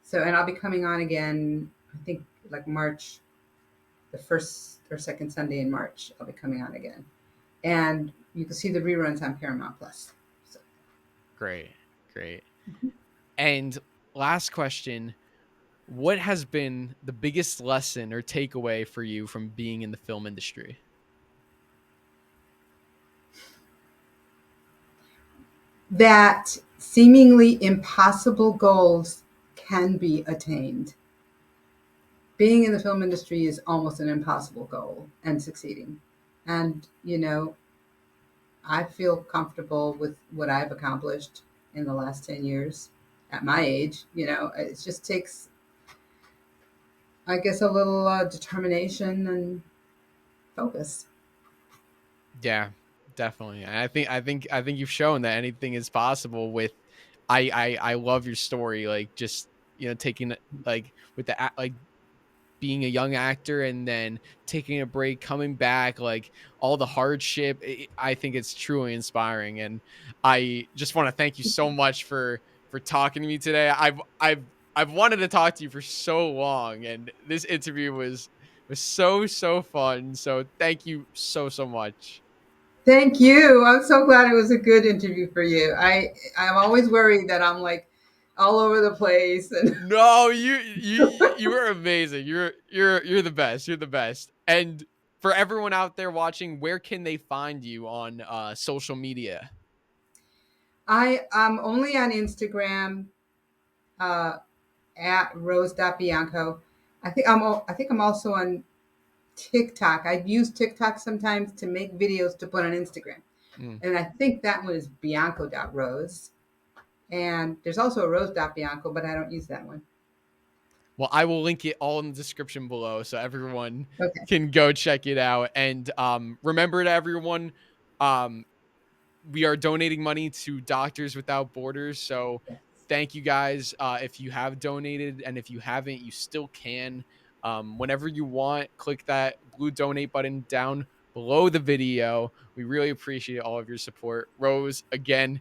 So, and I'll be coming on again. I think like March, the first or second Sunday in March. I'll be coming on again, and you can see the reruns on Paramount Plus. So, Great. Great. And last question, what has been the biggest lesson or takeaway for you from being in the film industry? that seemingly impossible goals can be attained. Being in the film industry is almost an impossible goal and succeeding. And I feel comfortable with what I've accomplished in the last 10 years at my age. It just takes, I guess, a little determination and focus. Yeah, definitely. And I think you've shown that anything is possible with I love your story. Like just taking like with the like being a young actor and then taking a break, coming back, like all the hardship. I think it's truly inspiring, and I just want to thank you so much for talking to me today. I've wanted to talk to you for so long, and this interview was so fun. So thank you so much. Thank you. I'm so glad it was a good interview for you. I'm always worried that I'm like all over the place and No, you were amazing. You're the best. You're the best. And for everyone out there watching, where can they find you on social media? I'm only on Instagram uh, at Rose Bianco. I think I'm also on TikTok. I've used TikTok sometimes to make videos to put on Instagram. Mm. And I think that one is Bianco.Rose. And there's also a Rose.Bianco, but I don't use that one. Well, I will link it all in the description below so everyone Okay. can go check it out. And remember to everyone, um, we are donating money to Doctors Without Borders. So Yes. thank you guys. If you have donated, and if you haven't, you still can. Whenever you want, click that blue donate button down below the video. We really appreciate all of your support. Rose, again,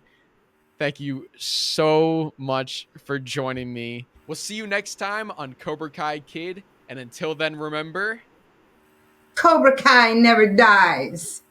thank you so much for joining me. We'll see you next time on Cobra Kai Kid. And until then, remember, Cobra Kai never dies.